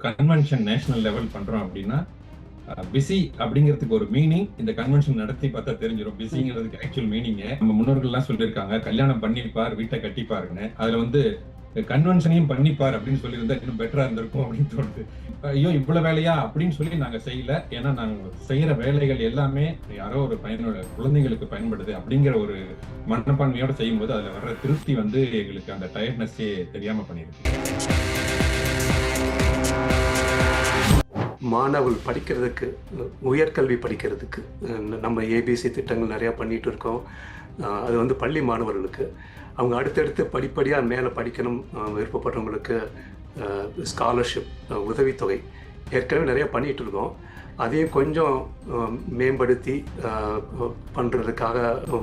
Convention national level பண்றோம் அப்படின்னா busy அப்படிங்கிறதுக்கு ஒரு மீனிங் இந்த கன்வென்ஷன் நடத்தி பார்த்தா தெரிஞ்சிடும். பிஸிங்கிறதுக்கு ஆக்சுவல் மீனிங் நம்ம முன்னோர்கள் எல்லாம் சொல்லியிருக்காங்க, கல்யாணம் பண்ணிப்பார் வீட்டை கட்டிப்பாருன்னு. அதுல வந்து கன்வென்ஷனையும் பண்ணிப்பார் அப்படின்னு சொல்லியிருந்தா இன்னும் பெட்டரா இருந்திருக்கும் அப்படின்னு தோணுது. ஐயோ இவ்வளவு வேலையா அப்படின்னு சொல்லி நாங்க செய்யல. ஏன்னா நாங்க செய்யற வேலைகள் எல்லாமே யாரோ ஒரு பயனோட குழந்தைங்களுக்கு பயன்படுது அப்படிங்கிற ஒரு மனப்பான்மையோட செய்யும் போது அதுல வர்ற திருப்தி வந்து எங்களுக்கு அந்த டயர்ட்னஸே தெரியாம பண்ணிருக்கு. மாணவர்கள் படிக்கிறதுக்கு, உயர்கல்வி படிக்கிறதுக்கு நம்ம ஏபிசி திட்டங்கள் நிறையா பண்ணிகிட்டு இருக்கோம். அது வந்து பள்ளி மாணவர்களுக்கு அவங்க அடுத்தடுத்து படிப்படியாக மேலே படிக்கணும் விருப்பப்படுறவங்களுக்கு ஸ்காலர்ஷிப், உதவித்தொகை ஏற்கனவே நிறையா பண்ணிகிட்டு இருக்கோம். அதையும் கொஞ்சம் மேம்படுத்தி பண்ணுறதுக்காக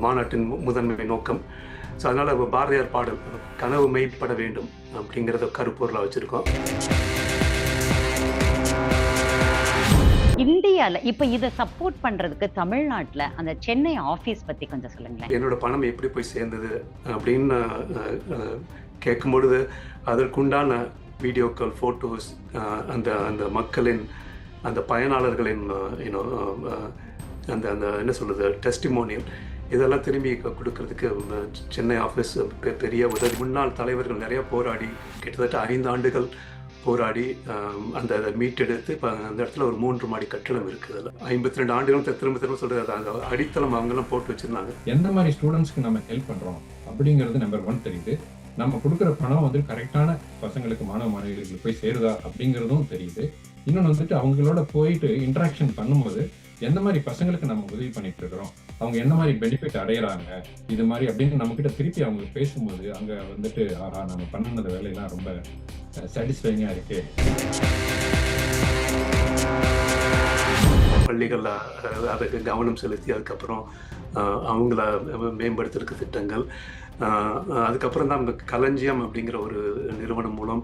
மாநாட்டின் முதன்மை நோக்கம். ஸோ அதனால் பாரதியார் பாடல் கனவு மெய்ப்பட வேண்டும் அப்படிங்கிறத கருப்பொருளாக வச்சுருக்கோம். இந்தியால இப்ப இதை சப்போர்ட் பண்றதுக்கு தமிழ்நாட்டுல அந்த சென்னை ஆபீஸ் பத்தி கொஞ்சம் சொல்லுங்களேன். என்னோட பணம் எப்படி போய் சேர்ந்தது அப்படின்னு கேட்கும்பொழுது அதற்குண்டான வீடியோக்கள், ஃபோட்டோஸ், அந்த அந்த மக்களின், அந்த பயனாளர்களின் அந்த அந்த என்ன சொல்கிறது, டெஸ்டிமோனியல், இதெல்லாம் திரும்பி கொடுக்கறதுக்கு சென்னை ஆஃபீஸ் பெரிய உதவி. முன்னாள் தலைவர்கள் நிறைய போராடி கிட்டத்தட்ட 5 ஆண்டுகள் போராடி அந்த மீட்டெடுத்து இப்போ அந்த இடத்துல ஒரு 3 மாடி கட்டிடம் இருக்குது. அதில் 52 ஆண்டுகளும் திரும்ப சொல்கிறது அந்த அடித்தளம் அவங்கெல்லாம் போட்டு வச்சுருந்தாங்க. எந்த மாதிரி ஸ்டூடெண்ட்ஸ்க்கு நம்ம ஹெல்ப் பண்ணுறோம் அப்படிங்கிறது நம்பர் 1 தெரியுது. நம்ம கொடுக்குற பணம் வந்து கரெக்டான பசங்களுக்கு, மாணவ மாணவிகளுக்கு போய் சேருதா அப்படிங்கிறதும் தெரியுது. இன்னொன்று வந்துட்டு அவங்களோட போயிட்டு இன்ட்ராக்ஷன் பண்ணும்போது எந்த மாதிரி பசங்களுக்கு நம்ம உதவி பண்ணிட்டு இருக்கிறோம், அவங்க என்ன மாதிரி பெனிஃபிட் அடையிறாங்க, இது மாதிரி அப்படின்னு நம்ம கிட்ட திருப்பி அவங்க பேசும்போது அங்கே வந்துட்டு ஆஹா நம்ம பண்ணினது வேலையெல்லாம் ரொம்ப சாட்டிஸ்ஃபைங்கா இருக்கு. பள்ளிகளில் அதுக்கு கவனம் செலுத்தி அதுக்கப்புறம் அவங்கள மேம்படுத்துறதுக்கு திட்டங்கள். அதுக்கப்புறம் தான் இந்த களஞ்சியம் அப்படிங்கிற ஒரு நிறுவனம் மூலம்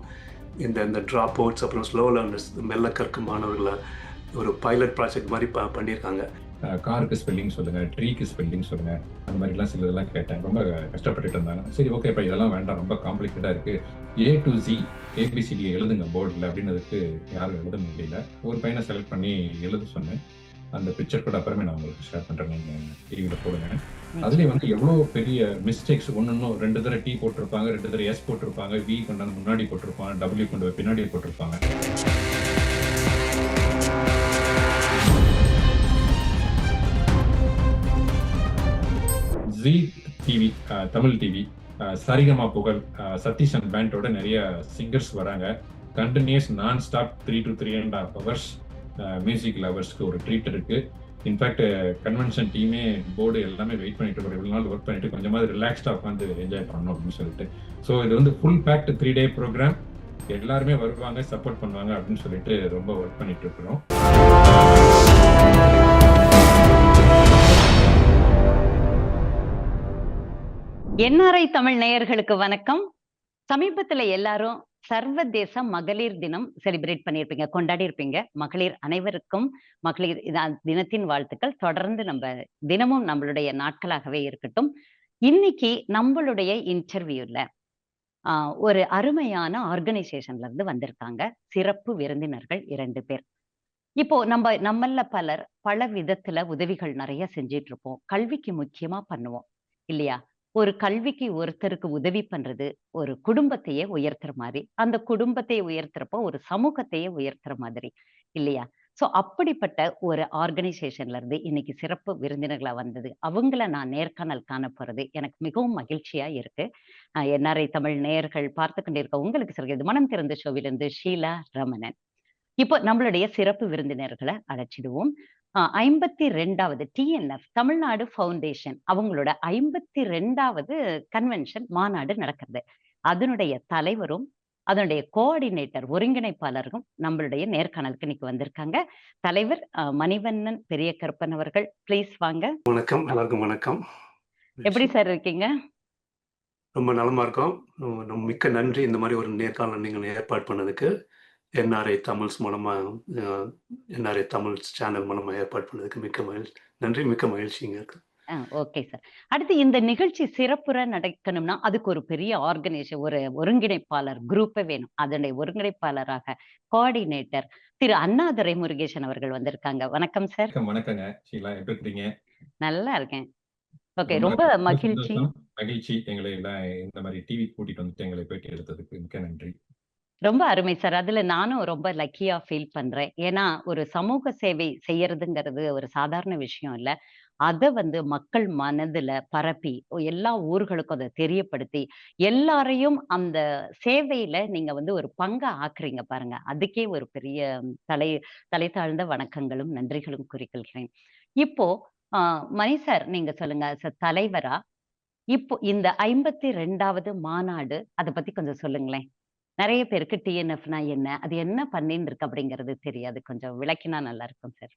இந்த ட்ராப் அவுட்ஸ், அப்புறம் ஸ்லோ லேர்னர்ஸ், மெல்ல கற்கும் மாணவர்களை ஒரு பைலட் ப்ராஜெக்ட் மாதிரி பண்ணியிருக்காங்க. காருக்கு ஸ்பெல்லிங் சொல்லுங்க, ட்ரீக்கு ஸ்பெல்லிங் சொல்லுங்க, அந்த மாதிரிலாம் சிலதெல்லாம் கேட்டேன். ரொம்ப கஷ்டப்பட்டுட்டு இருந்தாங்க. சரி ஓகே, இப்போ இதெல்லாம் வேண்டாம், ரொம்ப காம்ப்ளிகேட்டா இருக்கு, A to Z ABCD எழுதுங்க போர்டில் அப்படின்னதுக்கு யாரும் எழுத முடியல. ஒரு பையனை செலக்ட் பண்ணி எழுத சொன்னேன். அந்த பிக்சர் கூட அப்புறமே நான் உங்களுக்கு ஷேர் பண்ணுறேன், நீங்கள் டிவியில் போடுங்க. அதுலேயே வந்து எவ்வளோ பெரிய மிஸ்டேக்ஸ், ஒன்றும் 2 தடவை T போட்டிருப்பாங்க, 2 தடவை S போட்டிருப்பாங்க, V கொண்டாந்து முன்னாடி போட்டிருப்பாங்க, W கொண்டு போய் பின்னாடி போட்டிருப்பாங்க. G TV, Tamil TV, Saregama Pugazh, Sathish and பேண்டோட நிறைய சிங்கர்ஸ் வராங்க. Continuous non stop 3 to 3.5 hours music லவர்ஸ்க்கு ஒரு ட்ரீட் இருக்கு. இன்ஃபேக்ட் கன்வென்ஷன் டீமே போர்டு எல்லாமே வெயிட் பண்ணிட்டு இருக்கோம். இவ்வளவு நாள் ஒர்க் பண்ணிட்டு கொஞ்சமாவது ரிலாக்ஸ்டா உட்காந்து என்ஜாய் பண்ணணும் அப்படின்னு சொல்லிட்டு. ஸோ இது வந்து ஃபுல் பேக்ட் 3 day ப்ரோக்ராம். எல்லாருமே வருவாங்க, சப்போர்ட் பண்ணுவாங்க அப்படின்னு சொல்லிட்டு ரொம்ப ஒர்க் பண்ணிட்டு இருக்கிறோம். NRI தமிழ் நேயர்களுக்கு வணக்கம். சமீபத்துல எல்லாரும் சர்வதேச மகளிர் தினம் செலிப்ரேட் பண்ணியிருப்பீங்க, கொண்டாடி இருப்பீங்க. மகளிர் அனைவருக்கும் மகளிர் தினத்தின் வாழ்த்துக்கள். தொடர்ந்து நம்ம தினமும் நம்மளுடைய நாட்களாகவே இருக்கட்டும். இன்னைக்கு நம்மளுடைய இன்டர்வியூல ஒரு அருமையான ஆர்கனைசேஷன்ல இருந்து வந்திருக்காங்க சிறப்பு விருந்தினர்கள் 2 பேர். இப்போ நம்மள பலர் பல விதத்துல உதவிகள் நிறைய செஞ்சிட்டு இருப்போம். கல்விக்கு முக்கியமா பண்ணுவோம் இல்லையா? ஒரு கல்விக்கு ஒருத்தருக்கு உதவி பண்றது ஒரு குடும்பத்தையே உயர்த்துற மாதிரி, அந்த குடும்பத்தை உயர்த்துறப்போ ஒரு சமூகத்தையே உயர்த்துற மாதிரி இல்லையா? சோ அப்படிப்பட்ட ஒரு ஆர்கனைசேஷன்ல இருந்து இன்னைக்கு சிறப்பு விருந்தினர்களா வந்தது, அவங்கள நான் நேர்காணல் காண போறது எனக்கு மிகவும் மகிழ்ச்சியா இருக்கு. NRI தமிழ் நேயர்கள் பார்த்து கொண்டிருக்க உங்களுக்கு சொல்கிறது மனம் திறந்த ஷோவிலிருந்து ஷீலா ரமணன். இப்போ நம்மளுடைய சிறப்பு விருந்தினர்களை அழைச்சிடுவோம். 52வது TNF தமிழ்நாடு ஃபவுண்டேஷன் அவங்களோட 52வது கன்வென்ஷன் மாநாடு நடக்கிறது. அதனுடைய தலைவரும் அதனுடைய கோஆர்டினேட்டர், ஒருங்கிணைப்பாளரும் நம்மளுடைய நேர்காணலுக்கு இன்னைக்கு வந்திருக்காங்க. தலைவர் மணிவண்ணன் பெரிய கருப்பன் அவர்கள், ப்ளீஸ் வாங்க. வணக்கம், எல்லாருக்கும் வணக்கம். எப்படி சார் இருக்கீங்க? ரொம்ப நலமா இருக்கோம். மிக்க நன்றி இந்த மாதிரி ஒரு நேர்காணல் நீங்கள் ஏற்பாடு பண்ணதுக்கு. NRI தமிழ்ஸ் மூலமா, NRI தமிழ் சேனல் மூலமா ஏற்பாடு பண்ணதுக்கு மிக்க நன்றி, மிக்க மகிழ்ச்சிங்க இருக்கு. Okay sir. அடுத்து இந்த நிகழ்ச்சி சிறப்புற நடக்கணும்னா, அதுக்கு ஒரு பெரிய ஆர்கனைசேஷன், ஒரு ஒருங்கிணைப்பாளர் குரூப்பே வேணும். அதனுடைய ஒருங்கிணைப்பாளராக கோஆர்டினேட்டர் திரு அண்ணாதுரை முருகேசன் அவர்கள் வந்திருக்காங்க. வணக்கம் சார். வணக்கங்க ஷீலா, எப்படி இருக்கீங்க? நல்லா இருக்கேன். ஓகே, ரொம்ப ரொம்ப ரொம்ப மகிழ்ச்சி. சந்தோஷம், மகிழ்ச்சி. எங்களை எல்லாம் இந்த மாதிரி டிவிக்கு கூட்டிட்டு வந்துட்டு எங்களை பேட்டி எடுத்ததுக்கு மிக்க நன்றி. ரொம்ப அருமை சார். அதுல நானும் ரொம்ப லக்கியா ஃபீல் பண்றேன். ஏன்னா, ஒரு சமூக சேவை செய்யறதுங்கிறது ஒரு சாதாரண விஷயம் இல்ல. அத மக்கள் மனதுல பரப்பி, எல்லா ஊர்களுக்கும் அத தெரியப்படுத்தி, எல்லாரையும் அந்த சேவையில நீங்க ஒரு பங்கா ஆக்குறீங்க பாருங்க. அதுக்கே ஒரு பெரிய தலை தலை தாழ்ந்த வணக்கங்களும், நன்றிகளும் கூறிக்கொள்கிறேன். இப்போ அ மணி சார், நீங்க சொல்லுங்க. தலைவரா, இப்போ இந்த 52வது மாநாடு அத பத்தி கொஞ்சம் சொல்லுங்களேன். நெறைய பேருக்கு டிஎன்எஃப்னா என்ன? அது என்ன பண்ணின்னு இருக்கு அப்படிங்கிறது தெரியாது. கொஞ்சம் விளக்கினா நல்லா இருக்கும் சார்.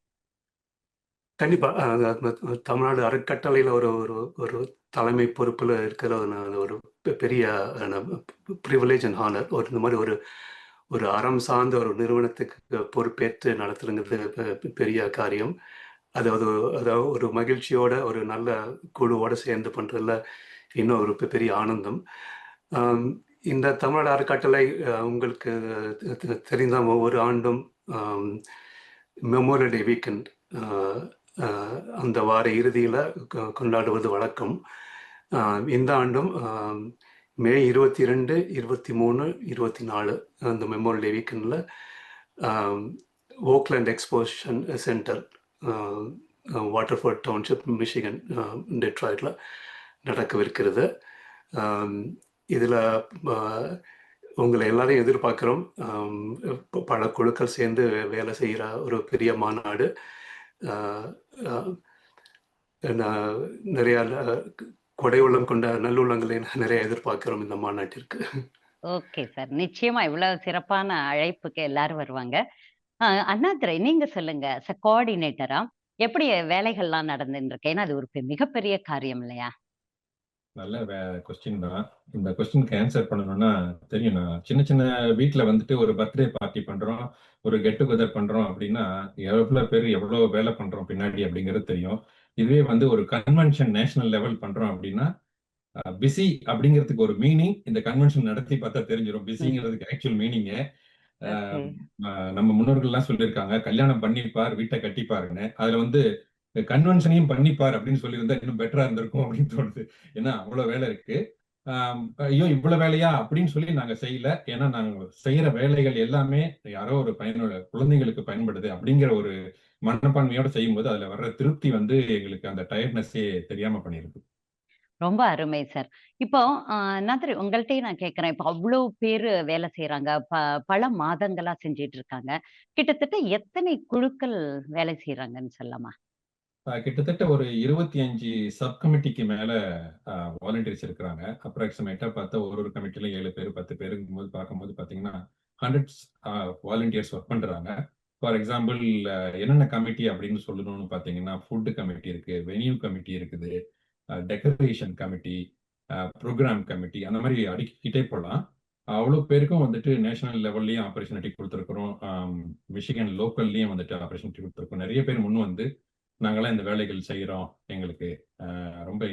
கண்டிப்பா. தமிழ்நாடு அறக்கட்டளையில ஒரு ஒரு ஒரு தலைமை பொறுப்புல இருக்கிற ஒரு பெரிய பிரிவிலேஜ் அண்ட் ஹானர். இந்த மாதிரி ஒரு ஒரு அறம் சார்ந்த ஒரு நிறுவனத்துக்கு பொறுப்பேற்று நடத்துறதுங்கிறது பெரிய காரியம். அதாவது அதாவது ஒரு மகிழ்ச்சியோட ஒரு நல்ல குழுவோட சேர்ந்து பண்றதுல இன்னும் ஒரு பெரிய ஆனந்தம். ஆம், இந்த தமிழ்நாடு அறக்கட்டளை உங்களுக்கு தெரிந்த ஒவ்வொரு ஆண்டும் மெமோரியல் டே வீக்கெண்ட் அந்த வார இறுதியில் கொண்டாடுவது வழக்கம். இந்த ஆண்டும் மே 22, 23, 24 அந்த மெமோரியல் டே வீக்கெண்டில் Oakland exposition center, Waterford township, Michigan, டெட்ராய்டில் நடக்கவிருக்கிறது. இதில் உங்களை எல்லாரையும் எதிர்பார்க்குறோம். பல குழுக்கள் சேர்ந்து வேலை செய்கிற ஒரு பெரிய மாநாடு. நிறைய கொடை உள்ளம் கொண்ட நல்லுள்ளங்களை நிறைய எதிர்பார்க்கிறோம் இந்த மாநாட்டிற்கு. Okay sir. நிச்சயமா இவ்வளவு சிறப்பான அழைப்புக்கு எல்லாரும் வருவாங்க. அண்ணாதுரை, நீங்க சொல்லுங்க. கோஆர்டினேட்டரா எப்படி வேலைகள்லாம் நடந்துன்னு இருக்கு? ஏன்னா அது ஒரு மிகப்பெரிய காரியம் இல்லையா? நல்ல கொஸ்டின் தான். இந்த கொஸ்டினுக்கு ஆன்சர் பண்ணணும்னா தெரியும். நான் சின்ன சின்ன வீட்டில் வந்துட்டு ஒரு பர்த்டே பார்ட்டி பண்றோம், ஒரு கெட் டுகெதர் பண்றோம் அப்படின்னா எவ்வளோ பேர் எவ்வளோ வேலை பண்றோம் பின்னாடி அப்படிங்கிறது தெரியும். இதுவே ஒரு கன்வென்ஷன் நேஷனல் லெவல் பண்றோம் அப்படின்னா பிஸி அப்படிங்கிறதுக்கு ஒரு மீனிங் இந்த கன்வென்ஷன் நடத்தி பார்த்தா தெரிஞ்சிடும். பிஸிங்கிறதுக்கு ஆக்சுவல் மீனிங் நம்ம முன்னோர்கள்லாம் சொல்லியிருக்காங்க, கல்யாணம் பண்ணிப்பார் வீட்டை கட்டிப்பாருன்னு. அதுல கன்வென்ஷனையும் பண்ணிப்பார் அப்படின்னு சொல்லியிருந்தா இன்னும் பெட்டரா இருந்திருக்கும் அப்படின்னு தோணுது. ஏன்னா அவ்வளவு வேலை இருக்கு. ஐயோ இவ்வளவு வேலையா அப்படின்னு சொல்லி நாங்க செய்யல. ஏன்னா நாங்க செய்யற வேலைகள் எல்லாமே யாரோ ஒரு பயனுள்ள குழந்தைங்களுக்கு பயன்படுது அப்படிங்கிற ஒரு மனப்பான்மையோட செய்யும்போது அதுல வர்ற திருப்தி எங்களுக்கு அந்த டயர்ட்னஸே தெரியாம பண்ணிருக்கு. ரொம்ப அருமை சார். இப்போ அண்ணாதுரை, உங்கள்ட்டயும் நான் கேட்கிறேன். இப்போ அவ்ளோ பேரு வேலை செய்றாங்க. பல மாதங்களா செஞ்சுட்டு இருக்காங்க. கிட்டத்தட்ட எத்தனை குழுக்கள் வேலை செய்றாங்கன்னு சொல்லலாமா? கிட்டத்தட்ட ஒரு 25 சப் கமிட்டிக்கு மேல வாலண்டியர்ஸ் இருக்கிறாங்க. அப்ராக்சிமேட்டா பார்த்தா ஒரு கமிட்டில 7 பேர் 10 பேருங்கும்போது பார்க்கும்போது பார்த்தீங்கன்னா, ஹண்ட்ரட்ஸ் வாலண்டியர்ஸ் ஒர்க் பண்றாங்க. ஃபார் எக்ஸாம்பிள் என்னென்ன கமிட்டி அப்படின்னு சொல்லணும்னு பார்த்தீங்கன்னா, ஃபுட் கமிட்டி இருக்கு, வென்யூ கமிட்டி இருக்குது, டெக்கரேஷன் கமிட்டி, ப்ரோக்ராம் கமிட்டி, அந்த மாதிரி அடுக்கிக்கிட்டே போகலாம். அவ்வளோ பேருக்கும் நேஷனல் லெவல்லையும் ஆப்பர்ச்சுனிட்டி கொடுத்துருக்குறோம். மிஷிகன் லோக்கல்லையும் ஆப்பர்ச்சுனிட்டி கொடுத்துருக்கோம். நிறைய பேர் முன் நாங்களாம் இந்த வேலைகள் செய்யறோம், எங்களுக்கு ரொம்ப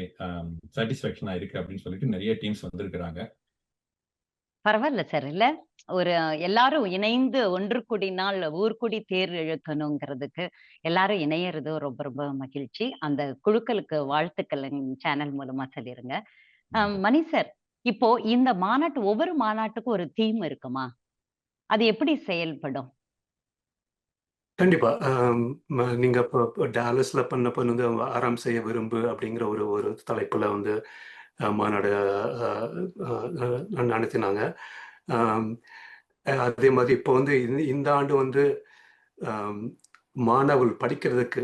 சாட்டிஸ்ஃபேக்ஷனா இருக்கு அப்படின்னு சொல்லிட்டு நிறைய டீம்ஸ் வந்திருக்கிறாங்க. பரவால்ல சார். இல்ல, ஒரு எல்லாரும் இணைந்து ஒன்று கூடினால் ஊர்கூடி தேர் இழுக்கணுங்கிறதுக்கு எல்லாரும் இணையறது ரொம்ப ரொம்ப மகிழ்ச்சி. அந்த குழுக்களுக்கு வாழ்த்துக்கள் சேனல் மூலமா சொல்லிருங்க. மணி சார், இப்போ இந்த மாநாட்டு ஒவ்வொரு மாநாட்டுக்கும் ஒரு தீம் இருக்குமா? அது எப்படி செயல்படும்? கண்டிப்பா. நீங்க இப்போ டாலஸ்ல பண்ணப்போ ஆராம் செய்ய விரும்பு அப்படிங்கிற ஒரு ஒரு தலைப்புல மாநாடு நடத்தினாங்க. அதே மாதிரி இப்போ இந்த ஆண்டு மாணவர்கள் படிக்கிறதுக்கு,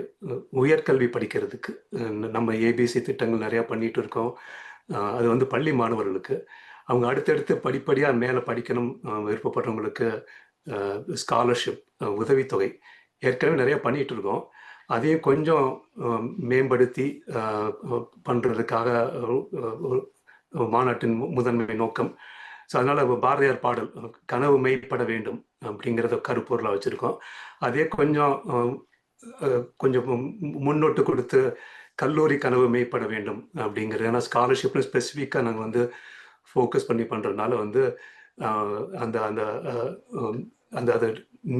உயர்கல்வி படிக்கிறதுக்கு நம்ம ஏபிசி திட்டங்கள் நிறையா பண்ணிட்டு இருக்கோம். அது பள்ளி மாணவர்களுக்கு அவங்க அடுத்தடுத்து படிப்படியாக மேலே படிக்கணும் விருப்பப்படுறவங்களுக்கு ஸ்காலர்ஷிப், உதவித்தொகை ஏற்கனவே நிறைய பண்ணிட்டு இருக்கோம். அதையும் கொஞ்சம் மேம்படுத்தி பண்ணுறதுக்காக மாநாட்டின் முதன்மை நோக்கம். ஸோ அதனால் பாரதியார் பாடல் கனவு மெய்ப்பட வேண்டும் அப்படிங்கிறத கருப்பொருளாக வச்சுருக்கோம். அதே கொஞ்சம் கொஞ்சம் முன்னோட்டு கொடுத்து கல்லூரி கனவு மெய்ப்பட வேண்டும் அப்படிங்கிறது. ஏன்னா ஸ்காலர்ஷிப்னு ஸ்பெசிஃபிக்காக நாங்கள் வந்து ஃபோக்கஸ் பண்ணி பண்ணுறதுனால வந்து அந்த அந்த அந்த அது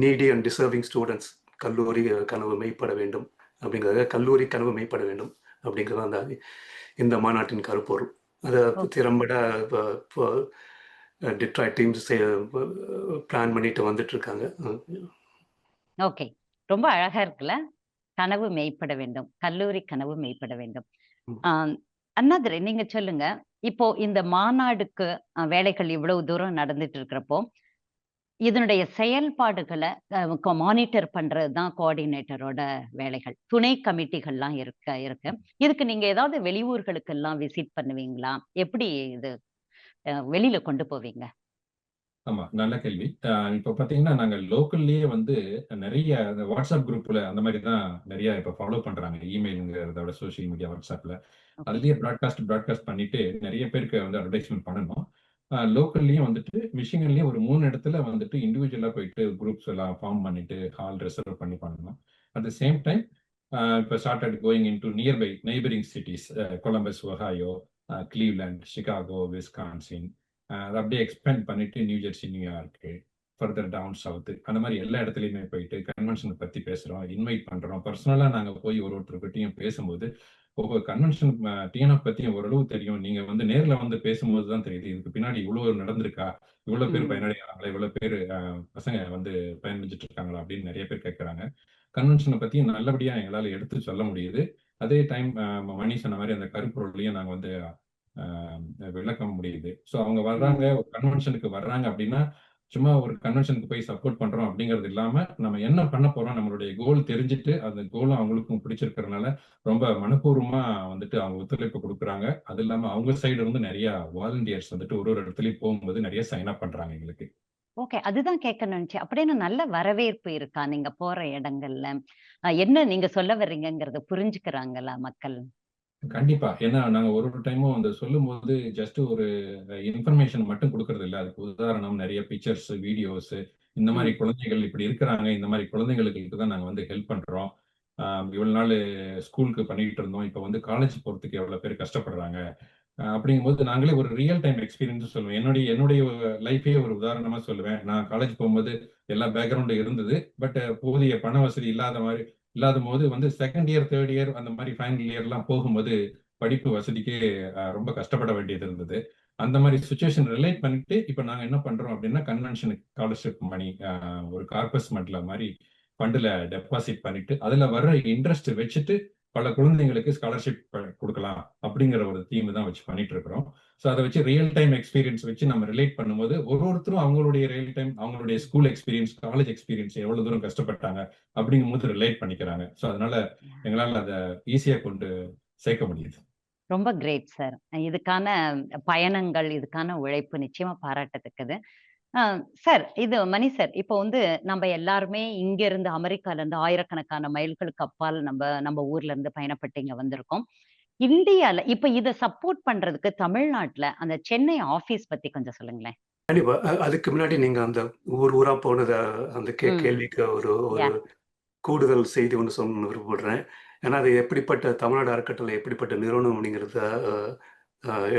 நீடி அண்ட் டிசர்விங் ஸ்டூடெண்ட்ஸ் கல்லூரி கனவு மெய்ப்பட வேண்டும் அப்படிங்கிறத, கல்லூரி கனவு மெய்ப்பட வேண்டும் அப்படிங்கிறது அந்த இந்த மாநாட்டின் கருப்பொருள். அதை திறம்பட டிட்ராய்ட் டீம்ஸ் பிளான் பண்ணிட்டு வந்துட்டு இருக்காங்க. ஓகே, ரொம்ப அழகா இருக்குல்ல. கனவு மெய்ப்பட வேண்டும், கல்லூரி கனவு மெய்ப்பட வேண்டும். அண்ணாதுரை, நீங்க சொல்லுங்க. இப்போ இந்த மாநாடுக்கு வேலைகள் இவ்வளவு தூரம் நடந்துட்டு இருக்கிறப்போ, இதனுடைய செயல்பாடுகளை மானிட்டர் பண்றதுதான் கோஆர்டினேட்டரோட வேலைகள். துணை கமிட்டிகள்லாம் இருக்கு. இதுக்கு நீங்க ஏதாவது வெளியூர்களுக்கு எல்லாம் விசிட் பண்ணுவீங்களா? எப்படி இது வெளியில கொண்டு போவீங்க? ஆமா, நல்ல கேள்வி. இப்ப பாத்தீங்கன்னா நாங்க லோக்கல்லயே வந்து நிறைய வாட்ஸ்அப் குரூப்ல அந்த மாதிரி தான் நிறைய இப்ப ஃபாலோ பண்றாங்க. இமெயிலுங்கிறதோட சோசியல் மீடியா வாட்ஸ்அப்ல அதுலயே ப்ராட்காஸ்ட் பண்ணிட்டு நிறைய பேருக்கு வந்து அட்வர்டைஸ்மெண்ட் பண்ணணும். லோக்கல்லையும் வந்துட்டு மிஷிகன்லயும் ஒரு 3 இடத்துல வந்துட்டு இண்டிவிஜுவலா போயிட்டு குரூப்ஸ் எல்லாம் ஃபார்ம் பண்ணிட்டு ஹால் ரிசர்வ் பண்ணி பண்ணணும். அட் த சேம் டைம் இப்போ started going in to nearby neighbouring cities, Columbus, Ohio, Cleveland, Chicago, Wisconsin, அதை அப்படியே எக்ஸ்பேண்ட் பண்ணிட்டு நியூ ஜெர்சி, நியூயார்க்கு, ஃபர்தர் டவுன் சவுத், அந்த மாதிரி எல்லா இடத்துலையுமே போயிட்டு கன்வென்ஷனை பத்தி பேசுறோம், இன்வைட் பண்றோம். பர்சனலா நாங்க போய் ஒருத்தருக்கிட்டையும் பேசும்போது ஒவ்வொரு கன்வென்ஷன் டிஎன்எஃப் பத்தியும் ஓரளவு தெரியும். நீங்க வந்து நேர்ல வந்து பேசும்போது தான் தெரியுது இதுக்கு பின்னாடி இவ்வளவு நடந்திருக்கா, இவ்வளவு பேர் பயனடைகிறாங்களா, இவ்வளவு பேர் பசங்க வந்து பயனடைஞ்சிட்டு இருக்காங்களா அப்படின்னு நிறைய பேர் கேட்கறாங்க. கன்வென்ஷனை பத்தியும் நல்லபடியா எங்களால எடுத்து சொல்ல முடியுது. அதே டைம் மணி சொன்ன மாதிரி அந்த கருப்பொருளையும் நாங்க வந்து விளக்க முடியுது. ஸோ அவங்க வர்றாங்க, ஒரு கன்வென்ஷனுக்கு வர்றாங்க அப்படின்னா சும்மா ஒரு கன்வென்ஷனுக்கு போய் சப்போர்ட் பண்றோம் அப்படிங்கிறது இல்லாம நம்ம என்ன பண்ண போறோம், நம்மளுடைய கோல் தெரிஞ்சுட்டு அந்த கோலும் அவங்களுக்கும் பிடிச்சிருக்கிறதுனால ரொம்ப மனப்பூர்வமா வந்துட்டு அவங்க ஒத்துழைப்பு கொடுக்குறாங்க. அது இல்லாம அவங்க சைடு இருந்து நிறைய வாலண்டியர்ஸ் வந்துட்டு ஒரு இடத்துலயும் போகும்போது நிறைய சைன் அப் பண்றாங்க எங்களுக்கு. ஓகே, அதுதான் கேட்க நினைச்சேன். அப்படின்னு நல்ல வரவேற்பு இருக்கா நீங்க போற இடங்கள்ல? என்ன நீங்க சொல்ல வர்றீங்கிறத புரிஞ்சுக்கிறாங்களா மக்கள்? கண்டிப்பா. ஏன்னா நாங்க ஒரு டைமும் அந்த சொல்லும்போது ஜஸ்ட் ஒரு இன்ஃபர்மேஷன் மட்டும் கொடுக்கறது இல்ல. அதுக்கு உதாரணம் நிறைய பிக்சர்ஸ், வீடியோஸ், இந்த மாதிரி குழந்தைகள் இப்படி இருக்கிறாங்க, இந்த மாதிரி குழந்தைங்களுக்கு தான் நாங்க வந்து ஹெல்ப் பண்றோம். இவ்வளவு நாள் ஸ்கூலுக்கு பண்ணிட்டு இருந்தோம், இப்ப வந்து காலேஜ் போறதுக்கு எவ்வளவு பேர் கஷ்டப்படுறாங்க அப்படிங்கும்போது நாங்களே ஒரு ரியல் டைம் எக்ஸ்பீரியன்ஸ் சொல்லுவேன். என்னுடைய லைஃபே ஒரு உதாரணமா சொல்லுவேன். நான் காலேஜ் போகும்போது எல்லா பேக்ரவுண்டும் இருந்தது. பட் போதிய பண வசதி இல்லாத போது வந்து செகண்ட் இயர், தேர்ட் இயர், அந்த மாதிரி ஃபைனல் இயர் எல்லாம் போகும்போது படிப்பு வசதிக்கு ரொம்ப கஷ்டப்பட வேண்டியது இருந்தது. அந்த மாதிரி சுச்சுவேஷன் ரிலேட் பண்ணிட்டு இப்ப நாங்க என்ன பண்றோம் அப்படின்னா கன்வென்ஷனுக்கு ஸ்காலர்ஷிப் மணி ஒரு கார்பஸ் மட்ல மாதிரி ஃபண்டுல டெபாசிட் பண்ணிட்டு அதுல வர்ற இன்ட்ரெஸ்ட் வச்சுட்டு பல குழந்தைங்களுக்கு ஸ்காலர்ஷிப் கொடுக்கலாம் அப்படிங்கிற ஒரு தீம் தான் வச்சு பண்ணிட்டு இருக்கிறோம். ஸோ அதை வச்சு ரியல் டைம் எக்ஸ்பீரியன்ஸ் வச்சு நம்ம ரிலேட் பண்ணும்போது ஒருத்தரும் அவங்களுடைய ரியல் டைம், அவங்களுடைய ஸ்கூல் எக்ஸ்பீரியன்ஸ், காலேஜ் எக்ஸ்பீரியன்ஸ் எவ்வளவு தூரம் கஷ்டப்பட்டாங்க அப்படிங்கும் போது ரிலேட் பண்ணிக்கிறாங்க. ஸோ அதனால எங்களால் அதை ஈஸியா கொண்டு சேர்க்க முடியுது. ரொம்ப கிரேட் சார். இதுக்கான பயணங்கள், இதுக்கான உழைப்பு நிச்சயமா பாராட்டத்தக்கது. சார், இது மணி சார், இப்போ வந்து நம்ம எல்லாருமே இங்க இருந்து அமெரிக்கால இருந்து ஆயிரக்கணக்கான மைல்களுக்கு அப்பால் நம்ம ஊர்ல இருந்து பயணப்பட்டு இங்க வந்திருக்கோம். இந்தியால இப்ப இத சப்போர்ட் பண்றதுக்கு தமிழ்நாட்டுல அந்த சென்னை ஆபீஸ் பத்தி கொஞ்சம் சொல்லுங்களேன். கண்டிப்பா. அதுக்கு முன்னாடி நீங்க அந்த ஊரா போனத அந்த கேள்விக்கு ஒரு கூடுதல் செய்தி ஒன்று சொல்ல விருப்பப்படுறேன். ஏன்னா அது எப்படிப்பட்ட தமிழ்நாடு அறக்கட்டளை எப்படிப்பட்ட நிறுவனம் அப்படிங்கிறத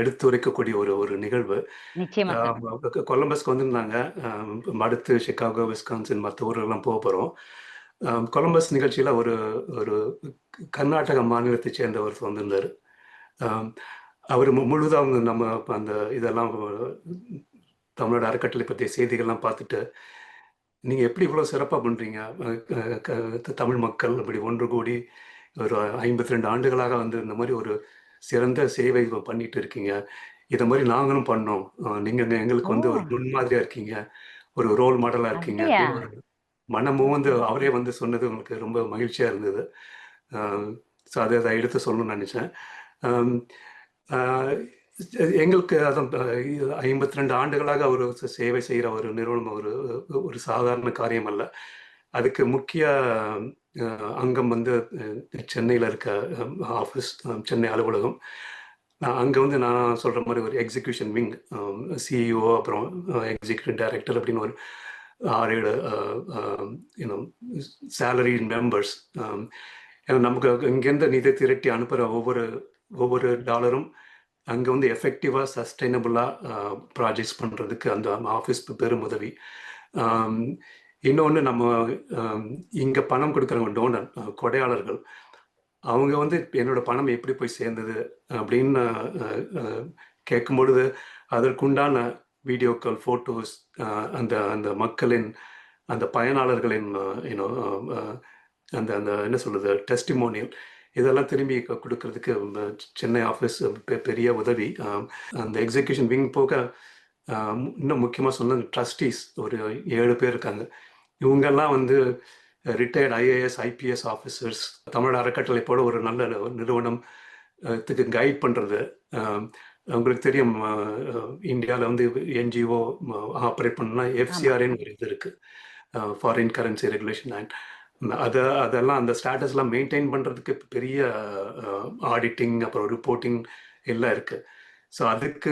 எடுத்துரைக்கக்கூடிய ஒரு நிகழ்வு. நிச்சயமா சார். கொலம்பஸ்க்கு வந்திருந்தாங்க. அடுத்து சிகாகோ, விஸ்கான்சின் மற்ற ஊர்களெல்லாம் போகிறோம். கொலம்பஸ் நிகழ்ச்சியில ஒரு ஒரு கர்நாடக மாநிலத்தை சேர்ந்த ஒருத்தர் வந்திருந்தார். அவர் முழுதாக அவங்க நம்ம அந்த இதெல்லாம் தமிழ்நாடு அறக்கட்டளை பற்றிய செய்திகள்லாம் பார்த்துட்டு, நீங்க எப்படி இவ்வளவு சிறப்பா பண்றீங்க? தமிழ் மக்கள் அப்படி ஒன்று கூடி ஒரு 52 ஆண்டுகளாக வந்து இந்த மாதிரி ஒரு சிறந்த சேவை பண்ணிட்டு இருக்கீங்க. இத மாதிரி நாங்களும் பண்ணோம். நீங்க எங்களுக்கு வந்து ஒரு முன்மாதிரியா இருக்கீங்க. ஒரு ரோல் மாடலா இருக்கீங்க அப்படின்னு மனமும் வந்து அவரே வந்து சொன்னது உங்களுக்கு ரொம்ப மகிழ்ச்சியா இருந்தது. ஸோ அதை எடுத்து சொல்லணும்னு நினைச்சேன். எங்களுக்கு அதான் 52 ஆண்டுகளாக ஒரு சேவை செய்கிற ஒரு நிறுவனம் ஒரு சாதாரண காரியம் அல்ல. அதுக்கு முக்கிய அங்கம் வந்து சென்னையில் இருக்க ஆஃபீஸ், சென்னை அலுவலகம். அங்கே வந்து நான் சொல்கிற மாதிரி ஒரு எக்ஸிக்யூஷன் விங், சிஇஓ, அப்புறம் எக்ஸிக்யூட்டிவ் டைரக்டர் அப்படின்னு ஒரு 6-7 சேலரி மெம்பர்ஸ் ஏன்னா நமக்கு இங்கேருந்து நிதி திரட்டி அனுப்புகிற ஒவ்வொரு டாலரும் அங்கே வந்து எஃபெக்டிவாக சஸ்டைனபிளாக ப்ராஜெக்ட்ஸ் பண்ணுறதுக்கு அந்த ஆஃபீஸ் பெரும் உதவி. இன்னொன்று நம்ம இங்கே பணம் கொடுக்குறவங்க டோனர் கொடையாளர்கள் அவங்க வந்து என்னோட பணம் எப்படி போய் சேர்ந்தது அப்படின்னு கேட்கும்பொழுது அதற்குண்டான வீடியோக்கள், ஃபோட்டோஸ், அந்த அந்த மக்களின் அந்த பயனாளர்களின் அந்த அந்த என்ன சொல்கிறது டெஸ்டிமோனியல் இதெல்லாம் திரும்பி கொடுக்கறதுக்கு சென்னை ஆஃபீஸ் பெரிய உதவி. அந்த எக்ஸிக்யூஷன் விங் போக இன்னும் முக்கியமாக சொன்ன ட்ரஸ்டீஸ் ஒரு 7 பேர் இருக்காங்க. இவங்கெல்லாம் வந்து retired IAS IPS officers. Tamil அறக்கட்டளை போல ஒரு நல்ல நிறுவனத்துக்கு கைட் பண்ணுறது. உங்களுக்கு தெரியும் இந்தியாவில் வந்து NGO ஆப்ரேட் பண்ணா FCRAன்னு ஒரு இது இருக்குது, ஃபாரின் கரன்சி ரெகுலேஷன் ஆக்ட். அதெல்லாம் அந்த ஸ்டேட்டஸ்லாம் மெயின்டைன் பண்ணுறதுக்கு பெரிய ஆடிட்டிங் அப்புறம் ரிப்போர்ட்டிங் எல்லாம் இருக்குது. ஸோ அதுக்கு